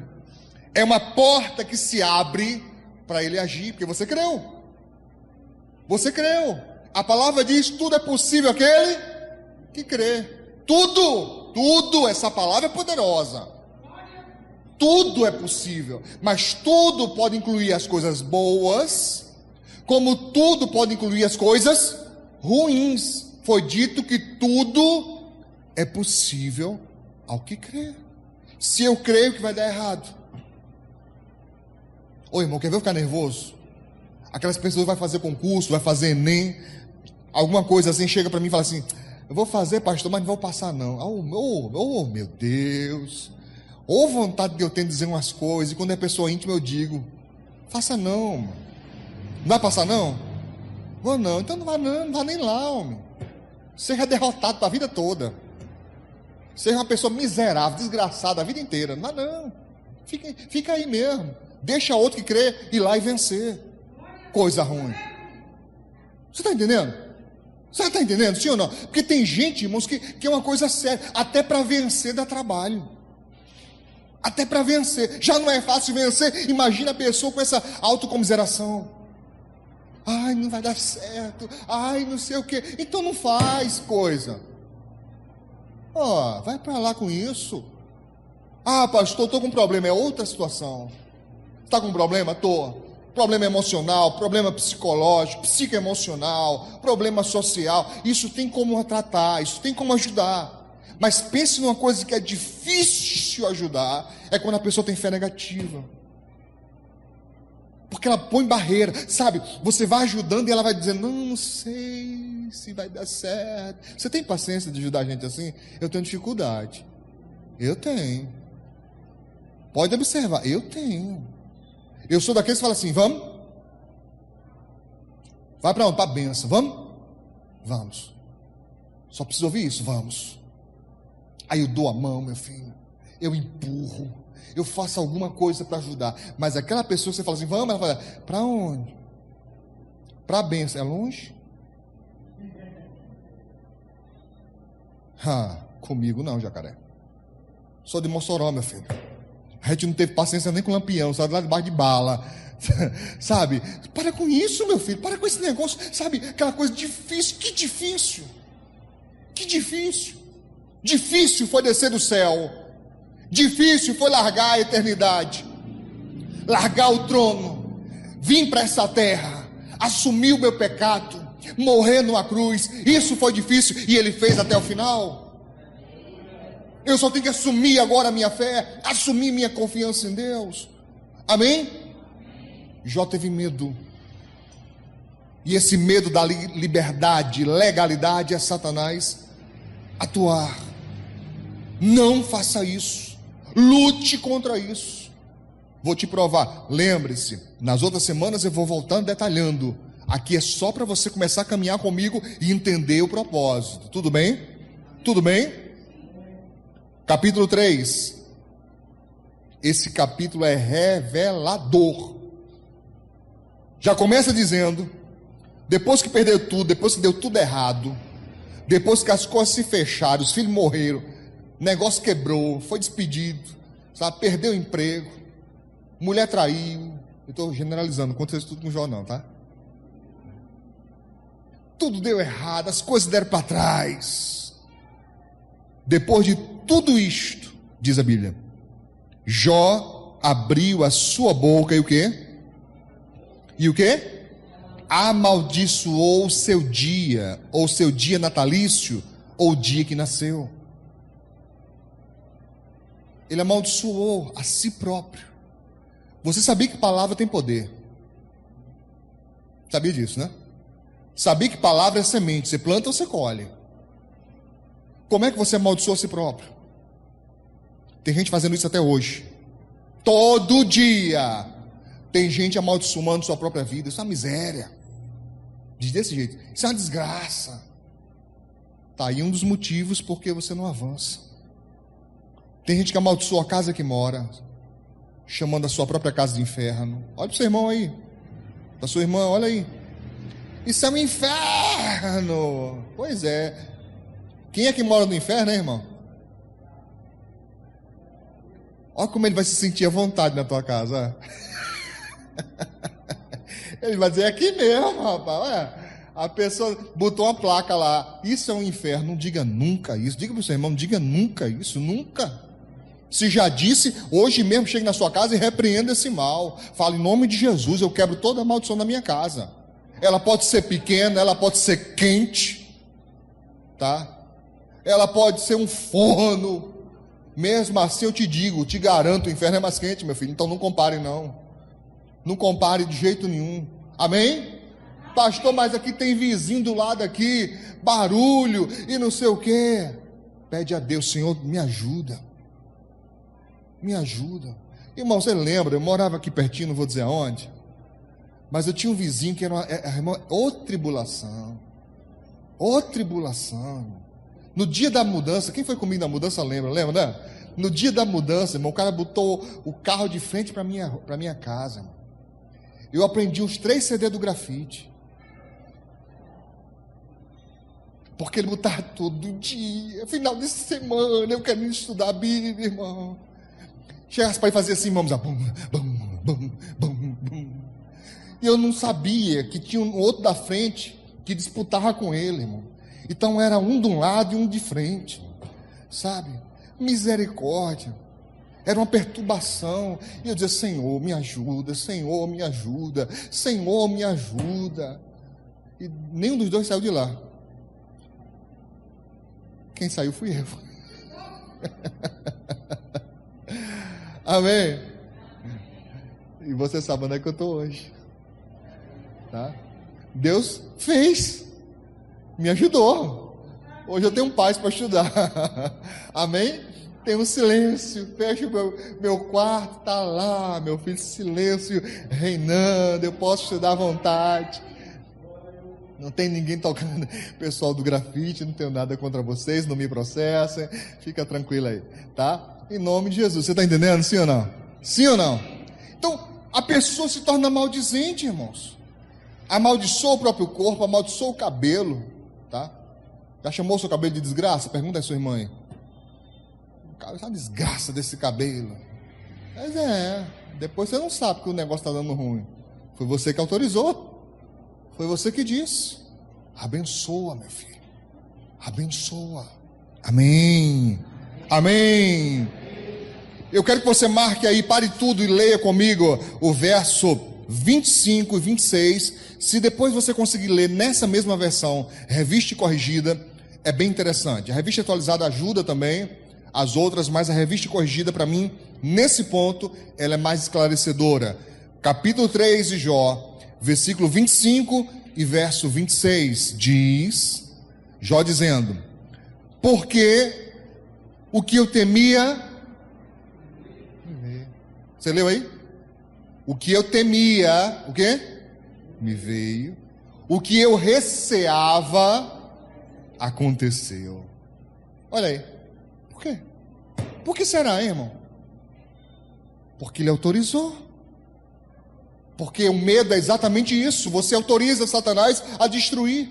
É uma porta que se abre para ele agir, porque você creu. Você creu. A palavra diz, tudo é possível aquele que crê. Tudo, essa palavra é poderosa. Tudo é possível, mas tudo pode incluir as coisas boas, como tudo pode incluir as coisas ruins. Foi dito que tudo é possível ao que crê. Se eu creio que vai dar errado. Ô irmão, quer ver eu ficar nervoso? Aquelas pessoas vai fazer concurso, vai fazer Enem, alguma coisa assim, chega para mim e fala assim, eu vou fazer, pastor, mas não vou passar não. Oh, meu Deus. Ou vontade de eu ter de dizer umas coisas, e quando é pessoa íntima eu digo, faça não, mano. Não vai passar não? Vou não, então não vai não, não vai nem lá, homem. Seja derrotado para a vida toda. Seja uma pessoa miserável, desgraçada a vida inteira. Não vai não. Fica aí mesmo. Deixa outro que crê ir lá e vencer. Coisa ruim. Você está entendendo? Você está entendendo, sim ou não? Porque tem gente, irmãos, que é uma coisa séria. Até para vencer dá trabalho. Até para vencer. Já não é fácil vencer. Imagina a pessoa com essa autocomiseração. Ai, não vai dar certo. Ai, não sei o quê. Então não faz coisa. Vai para lá com isso. Pastor, estou com um problema. É outra situação. Está com um problema? Estou. Problema emocional, problema psicológico, psicoemocional, problema social. Isso tem como tratar, isso tem como ajudar. Mas pense numa coisa que é difícil ajudar, é quando a pessoa tem fé negativa. Porque ela põe barreira, sabe? Você vai ajudando e ela vai dizendo, não sei se vai dar certo. Você tem paciência de ajudar a gente assim? Eu tenho dificuldade. Eu tenho. Pode observar, eu tenho. Eu sou daqueles que falam assim, vamos? Vai para onde? Para a benção, vamos? Vamos. Só preciso ouvir isso, vamos. Aí eu dou a mão, meu filho. Eu empurro. Eu faço alguma coisa para ajudar. Mas aquela pessoa que você fala assim, vamos, ela fala, para onde? Para a benção. É longe? Comigo não, jacaré. Sou de Mossoró, meu filho. A gente não teve paciência nem com lampião, sabe? Lá debaixo de bala. Sabe? Para com isso, meu filho. Para com esse negócio. Sabe? Aquela coisa difícil. Que difícil. Que difícil. Difícil foi descer do céu. Difícil foi largar a eternidade. Largar o trono. Vim para essa terra. Assumir o meu pecado. Morrer numa cruz. Isso foi difícil. E ele fez até o final. Eu só tenho que assumir agora a minha fé. Assumir minha confiança em Deus. Amém? Jó teve medo. E esse medo da liberdade, legalidade é Satanás atuar. Não faça isso. Lute contra isso. Vou te provar. Lembre-se, nas outras semanas eu vou voltando detalhando. Aqui é só para você começar a caminhar comigo e entender o propósito. Tudo bem? Tudo bem? Capítulo 3. Esse capítulo é revelador. Já começa dizendo, depois que perdeu tudo, depois que deu tudo errado, depois que as coisas se fecharam, os filhos morreram, o negócio quebrou, foi despedido, sabe, perdeu o emprego, mulher traiu. Eu estou generalizando, não aconteceu isso tudo com o Jó não, tá? Tudo deu errado, as coisas deram para trás. Depois de tudo isto, diz a Bíblia, Jó abriu a sua boca e o quê? E o quê? Amaldiçoou o seu dia, ou seu dia natalício, ou o dia que nasceu. Ele amaldiçoou a si próprio. Você sabia que palavra tem poder? Sabia disso, né? Sabia que palavra é semente, você planta ou você colhe. Como é que você amaldiçoa a si próprio? Tem gente fazendo isso até hoje. Todo dia tem gente amaldiçoando sua própria vida. Isso é uma miséria. Diz desse jeito, isso é uma desgraça. Está aí um dos motivos porque você não avança. Tem gente que amaldiçoa a casa que mora, chamando a sua própria casa de inferno. Olha para o seu irmão aí, para sua irmã, olha aí. Isso é um inferno. Pois é. Quem é que mora no inferno, hein, irmão? Olha como ele vai se sentir à vontade na tua casa. Ele vai dizer, é aqui mesmo, rapaz. Olha, a pessoa botou uma placa lá, isso é um inferno. Não diga nunca isso. Diga para o seu irmão, não diga nunca isso, nunca. Se já disse, hoje mesmo chegue na sua casa e repreenda esse mal. Fala, em nome de Jesus, eu quebro toda a maldição da minha casa. Ela pode ser pequena, ela pode ser quente, tá? Ela pode ser um forno. Mesmo assim eu te digo, te garanto, o inferno é mais quente, meu filho. Então não compare não. Não compare de jeito nenhum. Amém? Pastor, mas aqui tem vizinho do lado aqui, barulho e não sei o quê. Pede a Deus, Senhor, me ajuda. Me ajuda. Irmão, você lembra, eu morava aqui pertinho, não vou dizer aonde, mas eu tinha um vizinho que era ô tribulação. Ô tribulação. No dia da mudança, quem foi comigo na mudança lembra, né? No dia da mudança, irmão, o cara botou o carro de frente para minha casa, irmão. Eu aprendi uns 3 CD do grafite. Porque ele botava todo dia, final de semana, eu quero estudar a Bíblia, irmão. Chegasse para ir fazer assim, vamos, bum, bum, bum, bum, bum. E eu não sabia que tinha um outro da frente que disputava com ele, irmão. Então era um de um lado e um de frente, sabe? Misericórdia. Era uma perturbação. E eu dizia, Senhor, me ajuda, Senhor, me ajuda, Senhor, me ajuda. E nenhum dos dois saiu de lá. Quem saiu fui eu. Amém? E você sabe onde é que eu estou hoje, tá? Deus fez, me ajudou. Hoje eu tenho paz para estudar. Amém? Tem um silêncio, fecha o meu quarto, está lá, meu filho, silêncio reinando, eu posso estudar à vontade. Não tem ninguém tocando. Pessoal do grafite, não tenho nada contra vocês, não me processem, fica tranquilo aí, tá? Em nome de Jesus, você está entendendo, sim ou não? Sim ou não? Então, a pessoa se torna maldizente, irmãos. Amaldiçoa o próprio corpo, amaldiçoa o cabelo, tá? Já chamou o seu cabelo de desgraça? Pergunta à sua irmã aí. Cara, essa desgraça desse cabelo. Mas depois você não sabe que o negócio está dando ruim. Foi você que autorizou. Foi você que disse. Abençoa, meu filho. Abençoa. Amém. Amém. Eu quero que você marque aí, pare tudo e leia comigo o verso 25 e 26. Se depois você conseguir ler nessa mesma versão, revista e corrigida, é bem interessante. A revista atualizada ajuda também as outras, mas a revista corrigida, para mim, nesse ponto, ela é mais esclarecedora. Capítulo 3 de Jó, versículo 25 e verso 26, diz, Jó dizendo, porque o que eu temia, você leu aí? O que eu temia, o quê? Me veio. O que eu receava, aconteceu. Olha aí. Por quê? Por que será, hein, irmão? Porque ele autorizou. Porque o medo é exatamente isso. Você autoriza Satanás a destruir.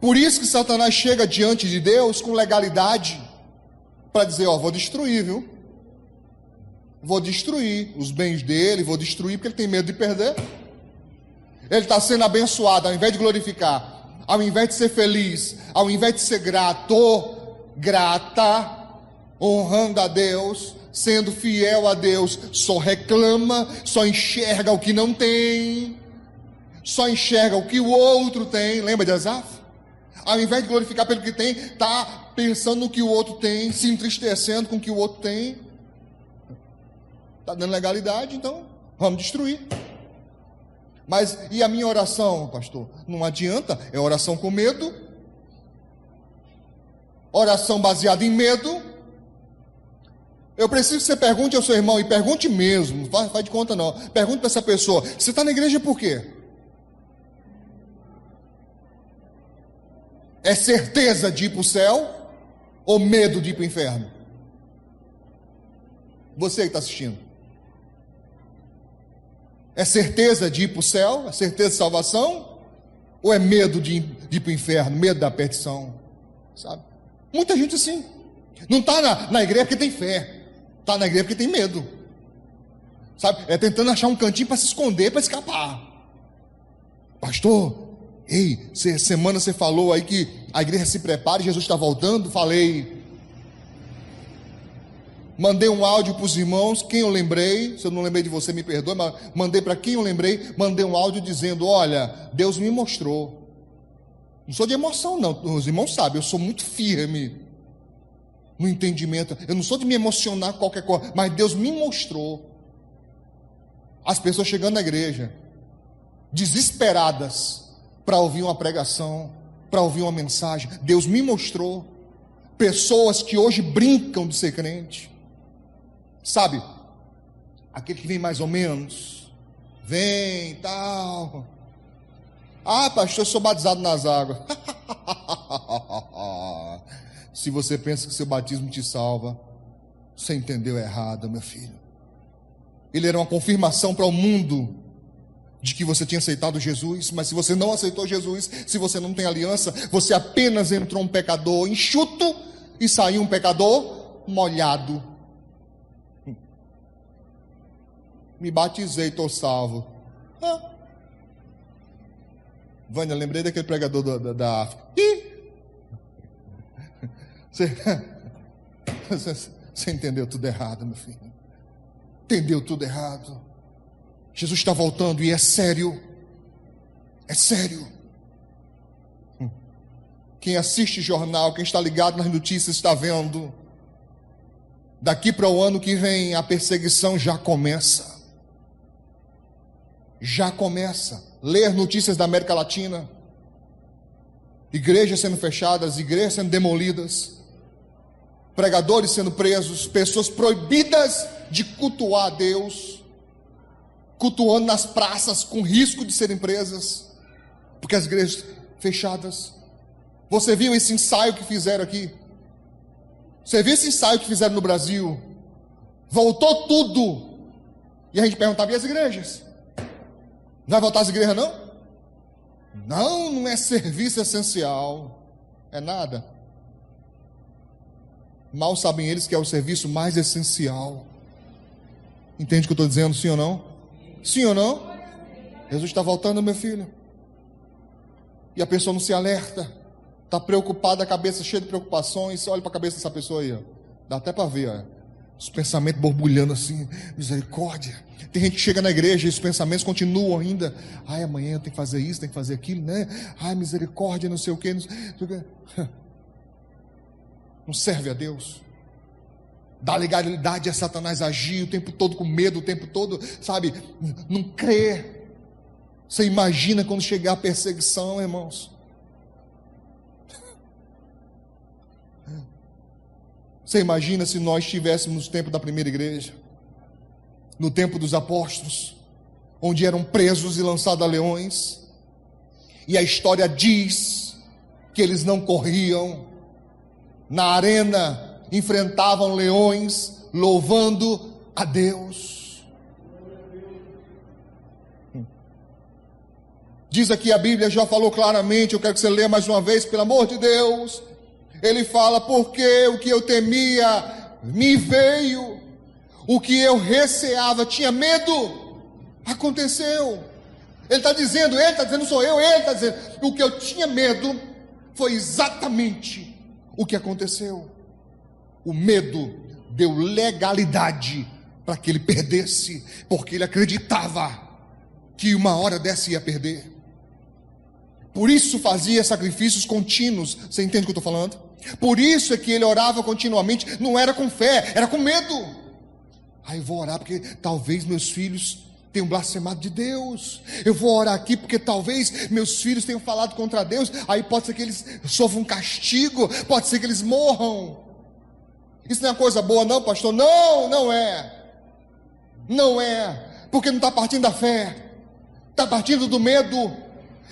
Por isso que Satanás chega diante de Deus com legalidade para dizer, vou destruir, viu? Vou destruir os bens dele, vou destruir porque ele tem medo de perder. Ele está sendo abençoado, ao invés de glorificar, ao invés de ser feliz, ao invés de ser grata, honrando a Deus, sendo fiel a Deus, só reclama, só enxerga o que não tem, só enxerga o que o outro tem. Lembra de Asaf? Ao invés de glorificar pelo que tem, está pensando no que o outro tem, se entristecendo com o que o outro tem. Está dando legalidade, então vamos destruir. Mas e a minha oração, pastor? Não adianta, é oração com medo, oração baseada em medo. Eu preciso que você pergunte ao seu irmão, e pergunte mesmo, não faz de conta não. Pergunte para essa pessoa, você está na igreja por quê? É certeza de ir para o céu ou medo de ir para o inferno? Você que está assistindo. É certeza de ir para o céu? É certeza de salvação? Ou é medo de ir para o inferno? Medo da perdição? Sabe? Muita gente assim. Não está na igreja porque tem fé. Está na igreja porque tem medo. Sabe? É tentando achar um cantinho para se esconder, para escapar. Pastor, semana você falou aí que a igreja se prepara e Jesus está voltando. Falei. Mandei um áudio para os irmãos, quem eu lembrei, se eu não lembrei de você, me perdoe, mas mandei para quem eu lembrei, mandei um áudio dizendo, olha, Deus me mostrou. Não sou de emoção não, os irmãos sabem, eu sou muito firme no entendimento, eu não sou de me emocionar com qualquer coisa, mas Deus me mostrou. As pessoas chegando na igreja, desesperadas, para ouvir uma pregação, para ouvir uma mensagem, Deus me mostrou. Pessoas que hoje brincam de ser crente. Sabe, aquele que vem mais ou menos, vem e tal. Pastor, eu sou batizado nas águas. Se você pensa que seu batismo te salva, você entendeu errado, meu filho. Ele era uma confirmação para o mundo de que você tinha aceitado Jesus, mas se você não aceitou Jesus, se você não tem aliança, você apenas entrou um pecador enxuto e saiu um pecador molhado. Me batizei, estou salvo. Vânia, lembrei daquele pregador da África. Você entendeu tudo errado, meu filho. Entendeu tudo errado. Jesus está voltando e é sério. É sério. Quem assiste jornal, quem está ligado nas notícias está vendo Daqui para o ano que vem, a perseguição já começa. Já começa. Ler notícias da América Latina. Igrejas sendo fechadas, igrejas sendo demolidas. Pregadores sendo presos, pessoas proibidas de cultuar a Deus. Cultuando nas praças com risco de serem presas. Porque as igrejas fechadas. Você viu esse ensaio que fizeram aqui? Você viu esse ensaio que fizeram no Brasil? Voltou tudo. E a gente perguntava, e as igrejas? Não vai voltar as igrejas não? Não, não é serviço essencial. É nada. Mal sabem eles que é o serviço mais essencial. Entende o que eu estou dizendo, sim ou não? Sim ou não? Jesus está voltando, meu filho. E a pessoa não se alerta. Está preocupada, a cabeça cheia de preocupações. Você olha para a cabeça dessa pessoa aí, ó. Dá até para ver, ó. Os pensamentos borbulhando assim. Misericórdia. Tem gente que chega na igreja e os pensamentos continuam ainda. Ai, amanhã eu tenho que fazer isso, tenho que fazer aquilo, né? Ai, misericórdia, não sei o quê. Não sei o quê. Não serve a Deus. Dá legalidade a Satanás agir o tempo todo com medo, o tempo todo, sabe? Não crê. Você imagina quando chegar a perseguição, irmãos? Você imagina se nós estivéssemos no tempo da primeira igreja, no tempo dos apóstolos, onde eram presos e lançados a leões, e a história diz que eles não corriam, na arena enfrentavam leões, louvando a Deus. Diz aqui a Bíblia, já falou claramente, eu quero que você leia mais uma vez, pelo amor de Deus. Ele fala, porque o que eu temia me veio, o que eu receava, tinha medo, aconteceu. Ele está dizendo, não sou eu, ele está dizendo, o que eu tinha medo foi exatamente o que aconteceu. O medo deu legalidade para que ele perdesse, porque ele acreditava que uma hora dessa ia perder. Por isso fazia sacrifícios contínuos. Você entende o que eu estou falando? Por isso é que ele orava continuamente. Não era com fé, era com medo. Eu vou orar porque talvez meus filhos tenham blasfemado de Deus. Eu vou orar aqui porque talvez meus filhos tenham falado contra Deus. Aí pode ser que eles sofram um castigo, pode ser que eles morram. Isso não é uma coisa boa não, pastor? Não, não é. Não é. Porque não está partindo da fé, está partindo do medo.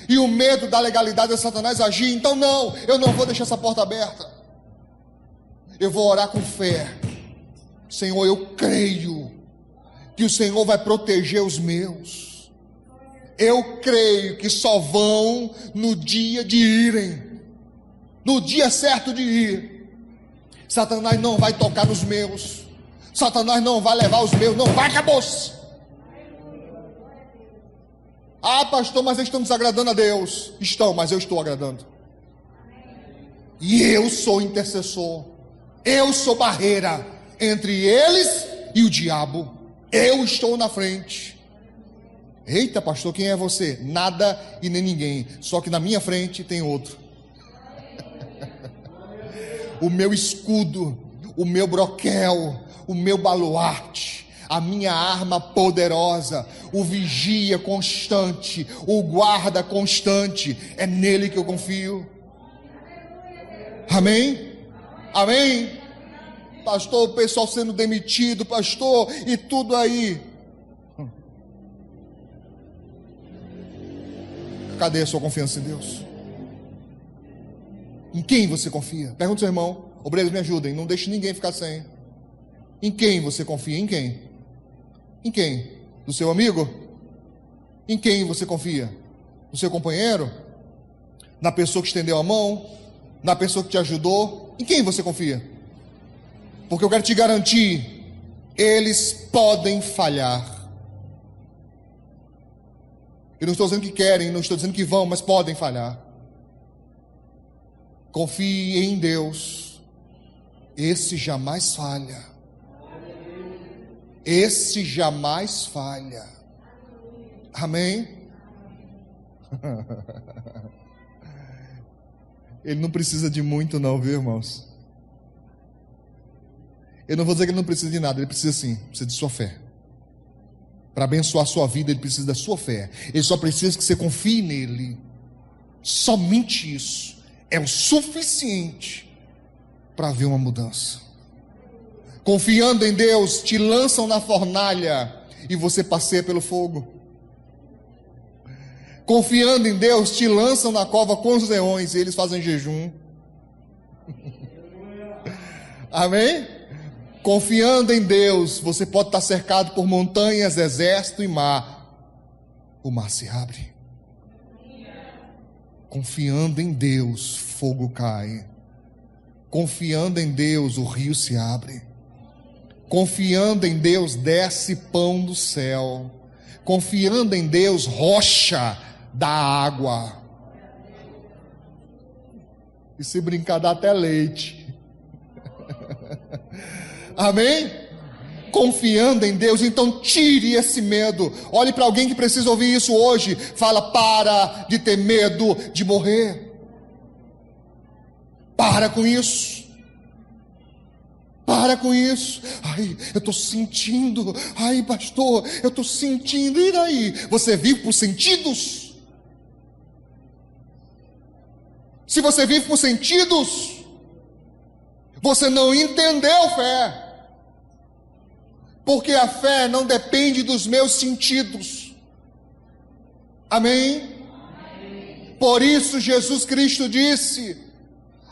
E o medo da legalidade de Satanás agir. Então não, eu não vou deixar essa porta aberta. Eu vou orar com fé. Senhor, eu creio que o Senhor vai proteger os meus. Eu creio que só vão no dia de irem, no dia certo de ir. Satanás não vai tocar nos meus. Satanás não vai levar os meus. Não vai, acabou-se. Ah, pastor, mas eles estão desagradando a Deus. Estão, mas eu estou agradando. E eu sou intercessor. Eu sou barreira entre eles e o diabo. Eu estou na frente. Eita, pastor, quem é você? Nada e nem ninguém. Só que na minha frente tem outro. O meu escudo, o meu broquel, o meu baluarte, a minha arma poderosa, o vigia constante, o guarda constante, é nele que eu confio. Amém? Amém? Pastor, o pessoal sendo demitido, pastor, e tudo aí. Cadê a sua confiança em Deus? Em quem você confia? Pergunta ao seu irmão. Obreiros, me ajudem, não deixe ninguém ficar sem. Em quem você confia? Em quem? Em quem? Do seu amigo? Em quem você confia? No seu companheiro? Na pessoa que estendeu a mão? Na pessoa que te ajudou? Em quem você confia? Porque eu quero te garantir, eles podem falhar. Eu não estou dizendo que querem, não estou dizendo que vão, mas podem falhar. Confie em Deus. Esse jamais falha. Esse jamais falha. Amém? Ele não precisa de muito não, viu, irmãos? Eu não vou dizer que ele não precisa de nada, ele precisa sim, precisa de sua fé. Para abençoar a sua vida, ele precisa da sua fé. Ele só precisa que você confie nele. Somente isso é o suficiente para haver uma mudança. Confiando em Deus, te lançam na fornalha e você passeia pelo fogo. Confiando em Deus, te lançam na cova com os leões e eles fazem jejum. Amém? Confiando em Deus, você pode estar cercado por montanhas, exército e mar. O mar se abre. Confiando em Deus, fogo cai. Confiando em Deus, o rio se abre. Confiando em Deus, desce pão do céu. Confiando em Deus, rocha da água. E se brincar, dá até leite. Amém? Confiando em Deus, então tire esse medo. Olhe para alguém que precisa ouvir isso hoje. Fala: para de ter medo de morrer. Para com isso. Para com isso. Ai, eu estou sentindo. Ai, pastor, eu estou sentindo. E daí? Você vive por sentidos? Se você vive por sentidos, você não entendeu fé. Porque a fé não depende dos meus sentidos. Amém? Por isso Jesus Cristo disse: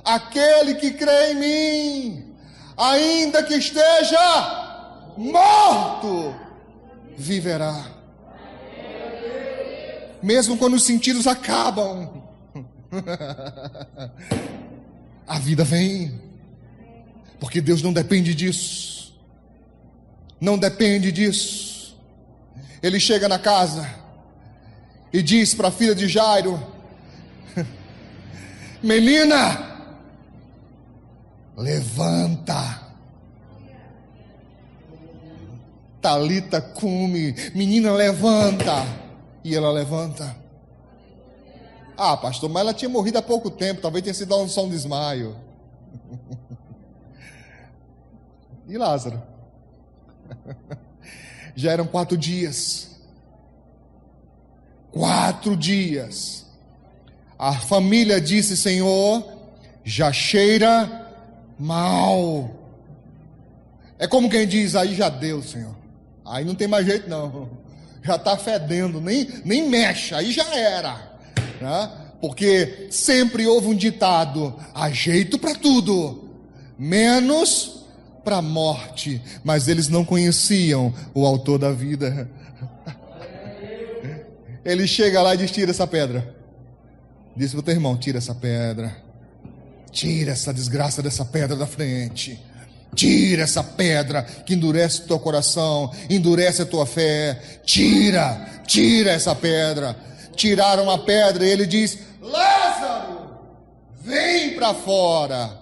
aquele que crê em mim, ainda que esteja morto, viverá. Mesmo quando os sentidos acabam, a vida vem. Porque Deus não depende disso. Não depende disso. Ele chega na casa e diz para a filha de Jairo: menina, levanta. Talita cumi, menina, levanta. E ela levanta. Ah, pastor, mas ela tinha morrido há pouco tempo. Talvez tenha sido só um desmaio. E Lázaro? Já eram 4 dias. 4 dias. A família disse: Senhor, já cheira mal. É como quem diz: aí já deu, Senhor. Aí não tem mais jeito não. Já está fedendo, nem mexe, aí já era. Né? Porque sempre houve um ditado: há jeito para tudo, menos para a morte. Mas eles não conheciam o autor da vida. Ele chega lá e diz: tira essa pedra. Diz para o teu irmão: tira essa pedra. Tira essa desgraça dessa pedra da frente. Tira essa pedra que endurece o teu coração, endurece a tua fé. Tira essa pedra. Tiraram a pedra e ele diz: Lázaro, vem para fora.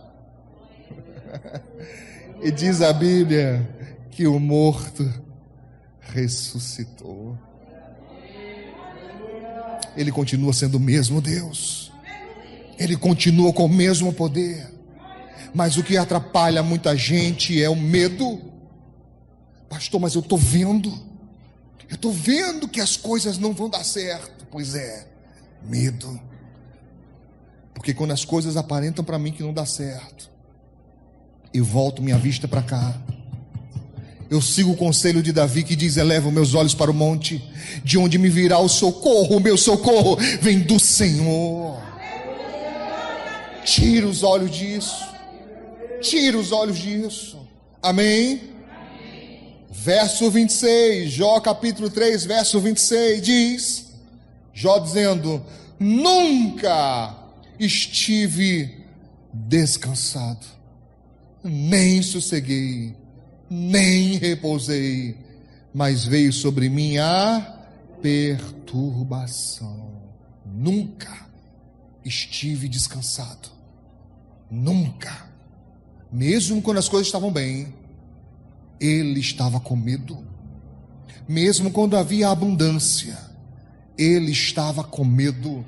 E diz a Bíblia que o morto ressuscitou. Ele continua sendo o mesmo Deus. Ele continua com o mesmo poder. Mas o que atrapalha muita gente é o medo. Pastor, mas eu estou vendo que as coisas não vão dar certo. Pois é, medo. Porque quando as coisas aparentam para mim que não dá certo, eu volto minha vista para cá. Eu sigo o conselho de Davi que diz: elevo meus olhos para o monte, de onde me virá o socorro. O meu socorro vem do Senhor. Tira os olhos disso. Tira os olhos disso. Amém? Verso 26, Jó capítulo 3, verso 26 diz: Jó dizendo: nunca estive descansado, nem sosseguei, nem repousei, mas veio sobre mim a perturbação. Nunca estive descansado. Nunca. Mesmo quando as coisas estavam bem, ele estava com medo. Mesmo quando havia abundância, ele estava com medo.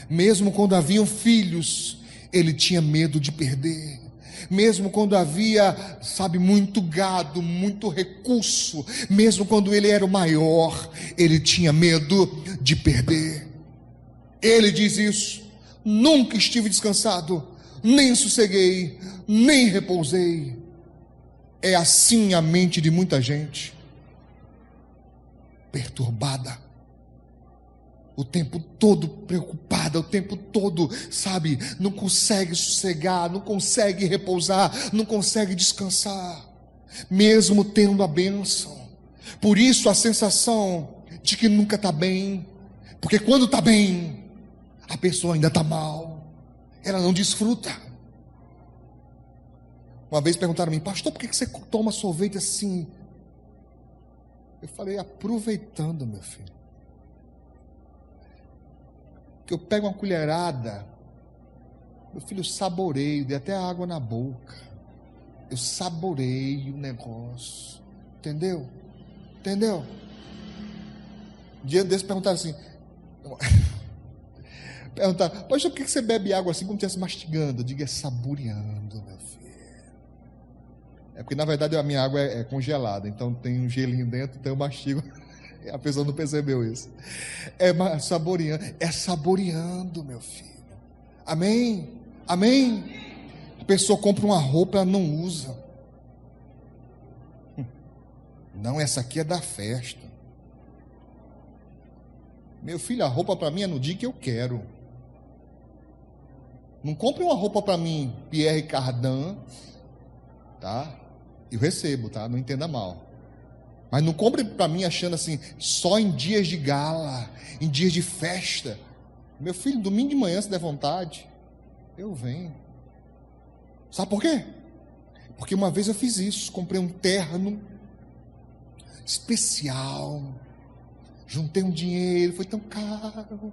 Mesmo quando haviam filhos, ele tinha medo de perder. Mesmo quando havia, sabe, muito gado, muito recurso, mesmo quando ele era o maior, ele tinha medo de perder. Ele diz isso: nunca estive descansado, nem sosseguei, nem repousei. É assim a mente de muita gente, perturbada, o tempo todo preocupada, o tempo todo, sabe, não consegue sossegar, não consegue repousar, não consegue descansar, mesmo tendo a bênção. Por isso a sensação de que nunca está bem, porque quando está bem, a pessoa ainda está mal, ela não desfruta. Uma vez perguntaram a mim: pastor, por que você toma sorvete assim? Eu falei: aproveitando, meu filho. Que eu pego uma colherada, meu filho, eu saboreio, dei até água na boca. Eu saboreio o negócio. Entendeu? Entendeu? Diante desse perguntaram assim: perguntaram, pastor, por que você bebe água assim como estivesse mastigando? Eu digo: é saboreando, meu filho. É porque na verdade a minha água é congelada, então tem um gelinho dentro, então eu mastigo. A pessoa não percebeu isso. É saboreando, meu filho. Amém? Amém? A pessoa compra uma roupa, ela não usa. Não, essa aqui é da festa. Meu filho, a roupa para mim é no dia que eu quero. Não compre uma roupa para mim, Pierre Cardin, tá? Eu recebo, tá? Não entenda mal. Mas não compre para mim achando assim, só em dias de gala, em dias de festa. Meu filho, domingo de manhã, se der vontade, eu venho. Sabe por quê? Porque uma vez eu fiz isso, comprei um terno especial, juntei um dinheiro, foi tão caro.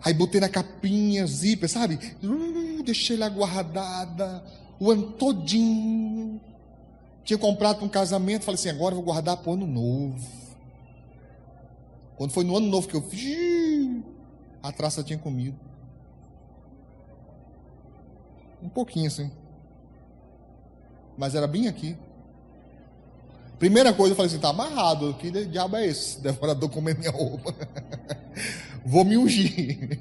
Aí botei na capinha, zíper, sabe? Deixei lá guardada, o ano todinho. Tinha comprado para um casamento, falei assim: agora eu vou guardar para o ano novo. Quando foi no ano novo que eu fiz, a traça tinha comido. Um pouquinho assim. Mas era bem aqui. Primeira coisa, eu falei assim: está amarrado, que diabo é esse? Devorador comendo minha roupa. Vou me ungir.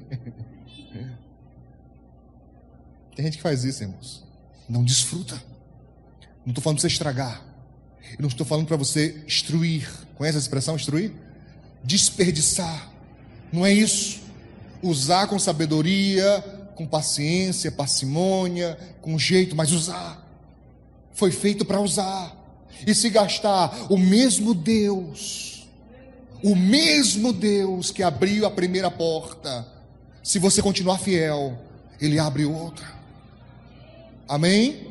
Tem gente que faz isso, irmãos. Não desfruta. Não estou falando para você estragar. Eu não estou falando para você instruir. Conhece a expressão instruir? Desperdiçar. Não é isso. Usar com sabedoria, com paciência, parcimônia, com jeito, mas usar. Foi feito para usar. E se gastar, o mesmo Deus que abriu a primeira porta, se você continuar fiel, Ele abre outra. Amém?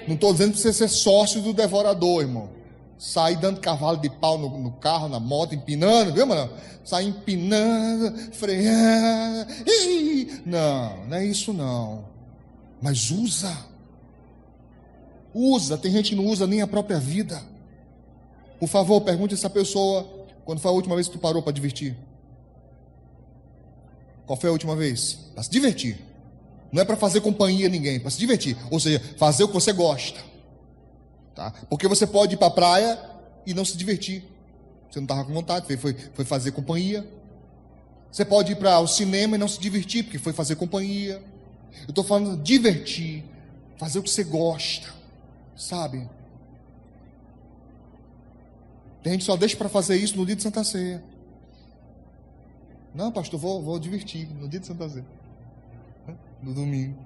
Não estou dizendo para você ser sócio do devorador, irmão. Sair dando cavalo de pau no carro, na moto, empinando, viu, mano? Sair empinando, freando. Não é isso não. Mas usa. Tem gente que não usa nem a própria vida. Por favor, pergunte a essa pessoa: quando foi a última vez que tu parou para divertir? Qual foi a última vez? Para se divertir. Não é para fazer companhia a ninguém, para se divertir. Ou seja, fazer o que você gosta, tá? Porque você pode ir para a praia e não se divertir. Você não estava com vontade, foi fazer companhia. Você pode ir para o cinema e não se divertir, porque foi fazer companhia. Eu estou falando de divertir, fazer o que você gosta, sabe? Tem gente que só deixa para fazer isso no dia de Santa Ceia. Não, pastor, vou divertir no dia de Santa Ceia, no domingo.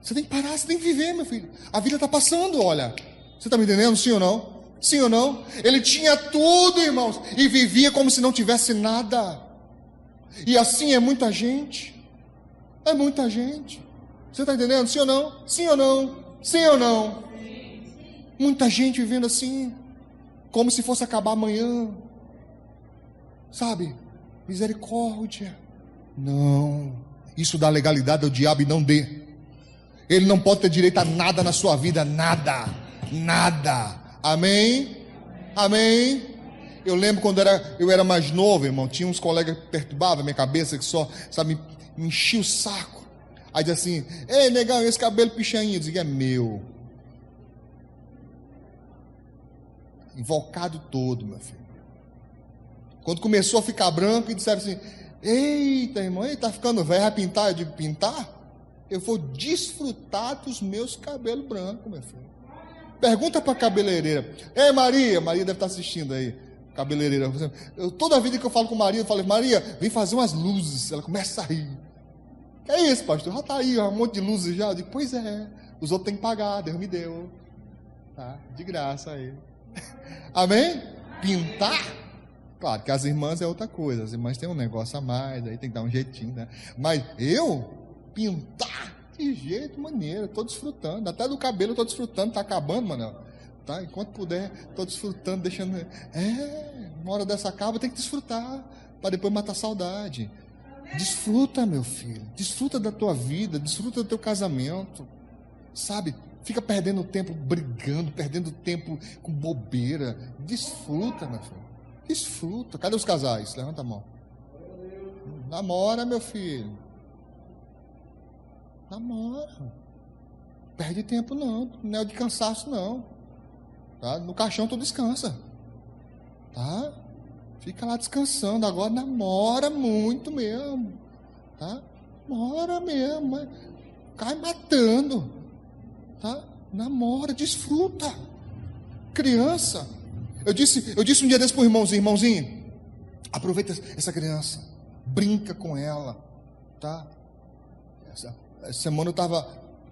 Você tem que parar, você tem que viver, meu filho. A vida está passando, olha. Você está me entendendo, sim ou não? Sim ou não? Ele tinha tudo, irmãos, e vivia como se não tivesse nada. E assim é muita gente. É muita gente. Você está entendendo, sim ou não? Sim ou não? Sim ou não? Muita gente vivendo assim, como se fosse acabar amanhã. Sabe? Misericórdia. Não. Isso dá legalidade ao diabo e não dê. Ele não pode ter direito a nada na sua vida. Nada. Amém? Amém? Eu lembro quando eu era mais novo, irmão. Tinha uns colegas que perturbavam a minha cabeça, que só, sabe, me enchia o saco. Aí diz assim: ei, negão, esse cabelo pichainho. Eu digo: é meu. Invocado todo, meu filho. Quando começou a ficar branco, e disseram assim: eita, irmão, está ficando velho, vai pintar? Eu digo: pintar? Eu vou desfrutar dos meus cabelos brancos, meu filho. Pergunta para a cabeleireira: ei, Maria deve estar assistindo aí, cabeleireira. Toda a vida que eu falo com Maria, eu falo: Maria, vem fazer umas luzes. Ela começa a rir. Que é isso, pastor? Já está aí, um monte de luzes já. Eu digo: pois é, os outros têm que pagar, Deus me deu. Tá? De graça aí. Amém? Pintar? Claro que as irmãs é outra coisa, as irmãs têm um negócio a mais, aí tem que dar um jeitinho, né? Mas eu, pintar, de jeito maneiro, estou desfrutando, até do cabelo estou desfrutando, está acabando, mano, tá? Enquanto puder, estou desfrutando, deixando, uma hora dessa acaba, tem que desfrutar, para depois matar a saudade. Desfruta, meu filho, desfruta da tua vida, desfruta do teu casamento, sabe? Fica perdendo tempo brigando, perdendo tempo com bobeira, desfruta, meu filho. Desfruta. Cadê os casais? Levanta a mão. Namora, meu filho. Namora. Perde tempo não. Não é de cansaço não. Tá? No caixão tu descansa. Tá? Fica lá descansando. Agora namora muito mesmo. Tá? Namora mesmo. Mas cai matando. Tá? Namora, desfruta. Criança. Eu disse um dia desse para o irmãozinho, aproveita essa criança, brinca com ela, tá? Essa semana eu estava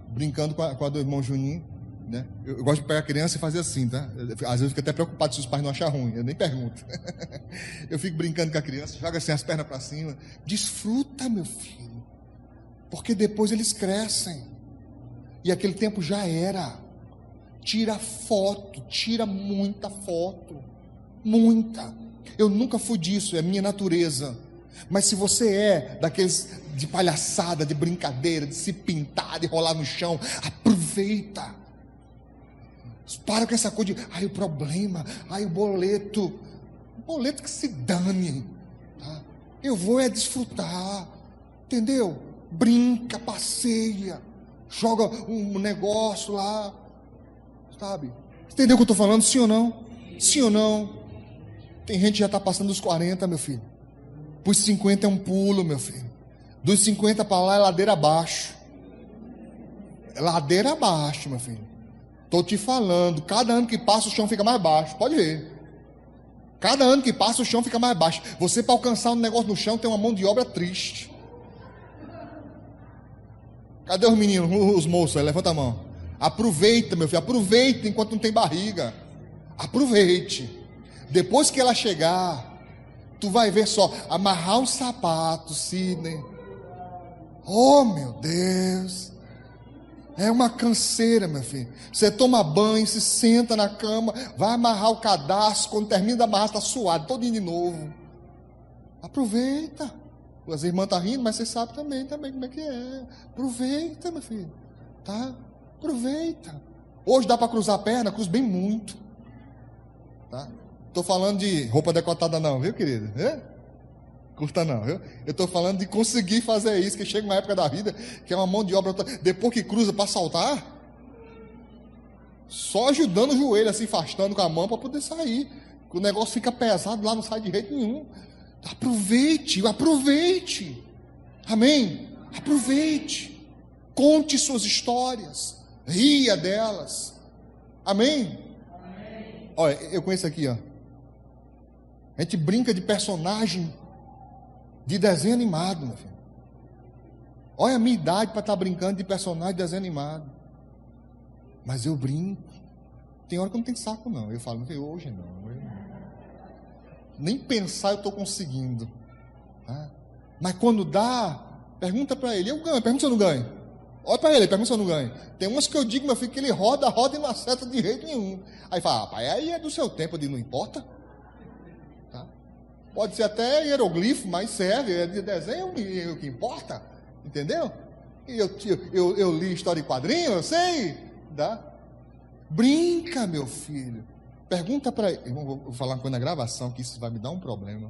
brincando com a do irmão Juninho, né? Eu gosto de pegar a criança e fazer assim, tá? Às vezes eu fico até preocupado se os pais não acham ruim, eu nem pergunto. Eu fico brincando com a criança, joga assim as pernas para cima, desfruta, meu filho, porque depois eles crescem, e aquele tempo já era. Tira foto, tira muita foto, muita. Eu nunca fui disso, é minha natureza. Mas se você é daqueles de palhaçada, de brincadeira, de se pintar, de rolar no chão, aproveita. Para com essa coisa de, o problema, o boleto. O boleto que se dane. Tá? Eu vou desfrutar, entendeu? Brinca, passeia, joga um negócio lá. Sabe? Entendeu o que eu estou falando? Sim ou não? Sim ou não? Tem gente que já está passando dos 40, meu filho. Dos 50 é um pulo, meu filho. Dos 50 para lá é ladeira abaixo. É ladeira abaixo, meu filho. Estou te falando. Cada ano que passa o chão fica mais baixo. Pode ver. Cada ano que passa o chão fica mais baixo. Você, para alcançar um negócio no chão, tem uma mão de obra triste. Cadê os meninos, os moços aí? Levanta a mão. Aproveita, meu filho, aproveita enquanto não tem barriga. Aproveite. Depois que ela chegar, tu vai ver só, amarrar um sapato, Sidney. Oh, meu Deus. É uma canseira, meu filho. Você toma banho, se senta na cama, vai amarrar o cadastro, quando termina de amarrar, está suado, todinho de novo. Aproveita. As irmãs estão rindo, mas você sabe também como é que é. Aproveita, meu filho. Tá? Aproveita. Hoje dá para cruzar a perna, cruza bem muito. Tá? Estou falando de roupa decotada não, viu, querido? Curta não, viu? Eu estou falando de conseguir fazer isso, que chega uma época da vida que é uma mão de obra, depois que cruza para saltar, só ajudando o joelho, assim, afastando com a mão para poder sair. O negócio fica pesado lá, não sai de jeito nenhum. Aproveite, aproveite. Amém? Aproveite. Conte suas histórias. Ria delas. Amém? Amém? Olha, eu conheço aqui, ó. A gente brinca de personagem de desenho animado, meu filho. Olha a minha idade para estar brincando de personagem de desenho animado. Mas eu brinco. Tem hora que eu não tenho saco, não. Eu falo, hoje não. Nem pensar eu estou conseguindo. Tá? Mas quando dá, pergunta para ele. Eu ganho, pergunta se eu não ganho. Olha para ele, pergunta se eu não ganho. Tem umas que eu digo, meu filho, que ele roda e não acerta de jeito nenhum. Aí fala, rapaz, aí é do seu tempo, de não importa. Tá? Pode ser até hieroglifo, mas serve, é de desenho o que importa. Entendeu? E eu li história em quadrinho, eu sei. Tá? Brinca, meu filho. Pergunta para ele. Eu vou falar uma coisa na gravação, que isso vai me dar um problema.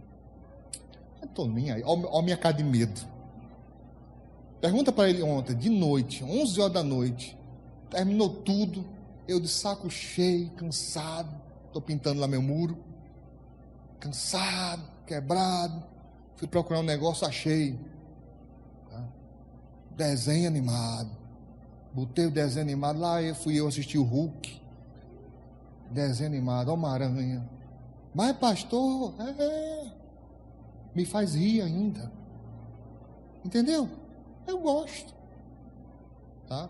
Eu estou nem aí. Olha a minha cara de medo. Pergunta para ele ontem, de noite, 11 horas da noite. Terminou tudo. Eu de saco cheio, cansado. Estou pintando lá meu muro. Cansado, quebrado. Fui procurar um negócio, achei. Tá? Desenho animado. Botei o desenho animado. Lá fui eu assistir o Hulk. Desenho animado, Homem-Aranha. Mas pastor, me faz rir ainda. Entendeu? Eu gosto. Tá?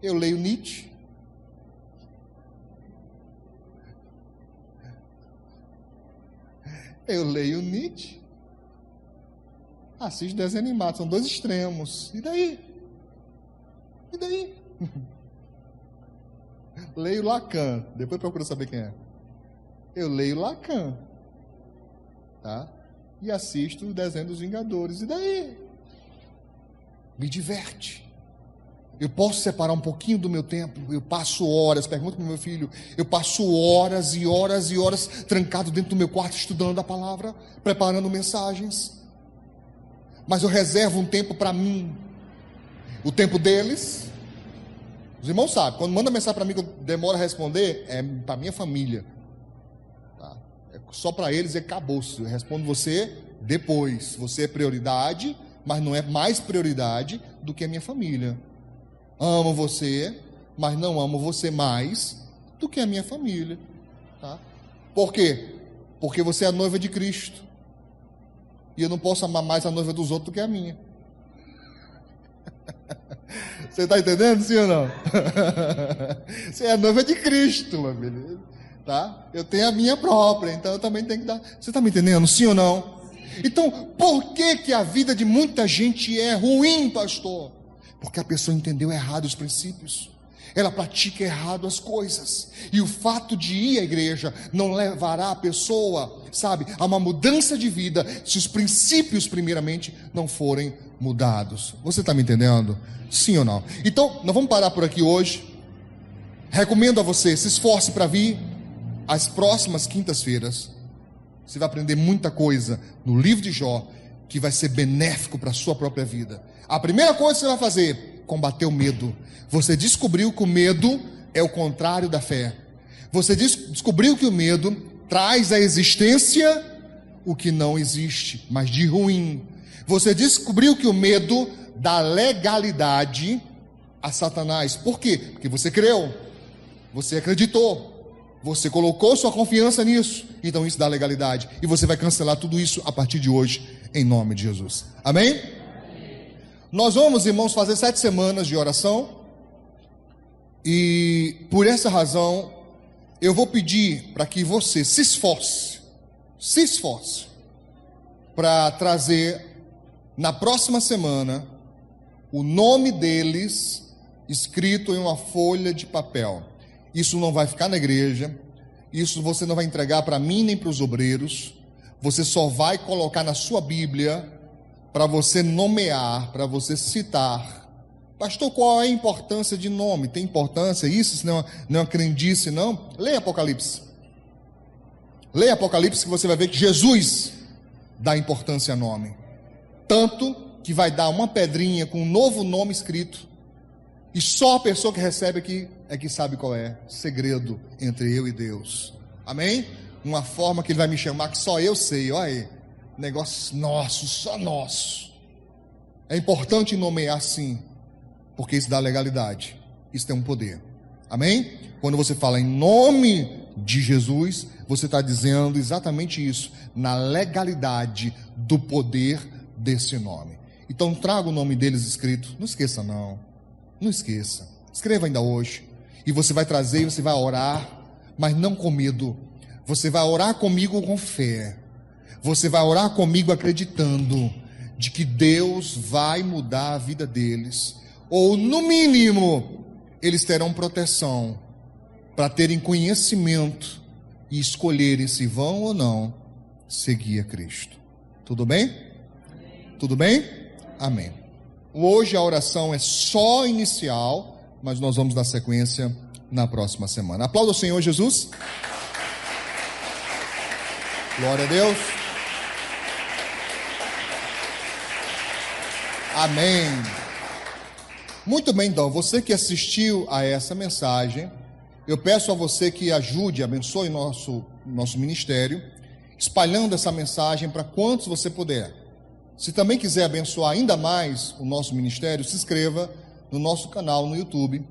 Eu leio Nietzsche. Eu leio Nietzsche. Assisto desenho animado. São dois extremos. E daí? E daí? Leio Lacan. Depois procura saber quem é. Eu leio Lacan. Tá? E assisto o desenho dos Vingadores. E daí? Me diverte. Eu posso separar um pouquinho do meu tempo. Eu passo horas, pergunto para o meu filho, eu passo horas e horas e horas trancado dentro do meu quarto estudando a palavra, preparando mensagens. Mas eu reservo um tempo para mim. O tempo deles, os irmãos sabem, quando manda mensagem para mim que eu demoro a responder, é para minha família. Tá? É só para eles e acabou-se. Eu respondo você depois. Você é prioridade, mas não é mais prioridade do que a minha família. Amo você, mas não amo você mais do que a minha família. Tá? Por quê? Porque você é a noiva de Cristo. E eu não posso amar mais a noiva dos outros do que a minha. Você está entendendo, sim ou não? Você é a noiva de Cristo, meu filho. Tá? Eu tenho a minha própria, então eu também tenho que dar. Você está me entendendo, sim ou não? Então, por que a vida de muita gente é ruim, pastor? Porque a pessoa entendeu errado os princípios. Ela pratica errado as coisas. E o fato de ir à igreja não levará a pessoa, sabe, a uma mudança de vida, se os princípios, primeiramente, não forem mudados. Você está me entendendo? Sim ou não? Então, nós vamos parar por aqui hoje. Recomendo a você, se esforce para vir às próximas quintas-feiras. Você vai aprender muita coisa no livro de Jó, que vai ser benéfico para a sua própria vida. A primeira coisa que você vai fazer, combater o medo. Você descobriu que o medo é o contrário da fé. Você descobriu que o medo traz à existência o que não existe, mas de ruim. Você descobriu que o medo dá legalidade a Satanás. Por quê? Porque você creu, você acreditou, você colocou sua confiança nisso. Então isso dá legalidade. E você vai cancelar tudo isso a partir de hoje, em nome de Jesus. Amém? Nós vamos, irmãos, fazer 7 semanas de oração. E por essa razão, eu vou pedir para que você se esforce para trazer na próxima semana o nome deles escrito em uma folha de papel. Isso não vai ficar na igreja, isso você não vai entregar para mim nem para os obreiros, você só vai colocar na sua Bíblia para você nomear, para você citar. Pastor, qual é a importância de nome? Tem importância isso? Isso não é uma crendice, não? Leia Apocalipse. Leia Apocalipse que você vai ver que Jesus dá importância a nome. Tanto que vai dar uma pedrinha com um novo nome escrito. E só a pessoa que recebe aqui é que sabe qual é. Segredo entre eu e Deus. Amém? Uma forma que ele vai me chamar que só eu sei. Olha aí. Negócio nosso, só nosso. É importante nomear sim, porque isso dá legalidade. Isso tem um poder. Amém? Quando você fala em nome de Jesus, você está dizendo exatamente isso, na legalidade do poder desse nome. Então traga o nome deles escrito. Não esqueça não. Não esqueça. Escreva ainda hoje. E você vai trazer, você vai orar, mas não com medo. Você vai orar comigo com fé. Você vai orar comigo acreditando de que Deus vai mudar a vida deles. Ou no mínimo, eles terão proteção para terem conhecimento e escolherem se vão ou não seguir a Cristo. Tudo bem? Tudo bem? Amém. Hoje a oração é só inicial, mas nós vamos dar sequência na próxima semana. Aplauda o Senhor Jesus. Glória a Deus. Amém. Muito bem, então, você que assistiu a essa mensagem, eu peço a você que ajude, abençoe nosso ministério, espalhando essa mensagem para quantos você puder. Se também quiser abençoar ainda mais o nosso ministério, se inscreva no nosso canal no YouTube,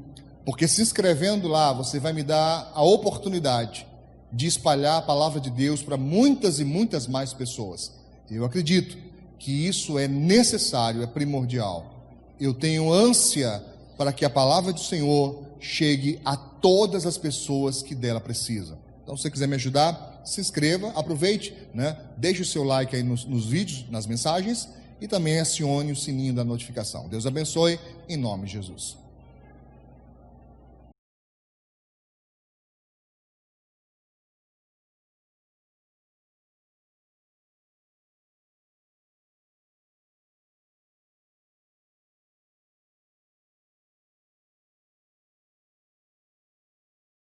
porque se inscrevendo lá, você vai me dar a oportunidade de espalhar a palavra de Deus para muitas e muitas mais pessoas. Eu acredito que isso é necessário, é primordial. Eu tenho ânsia para que a palavra do Senhor chegue a todas as pessoas que dela precisam. Então, se você quiser me ajudar, se inscreva, aproveite, deixe o seu like aí nos vídeos, nas mensagens, e também acione o sininho da notificação. Deus abençoe, em nome de Jesus.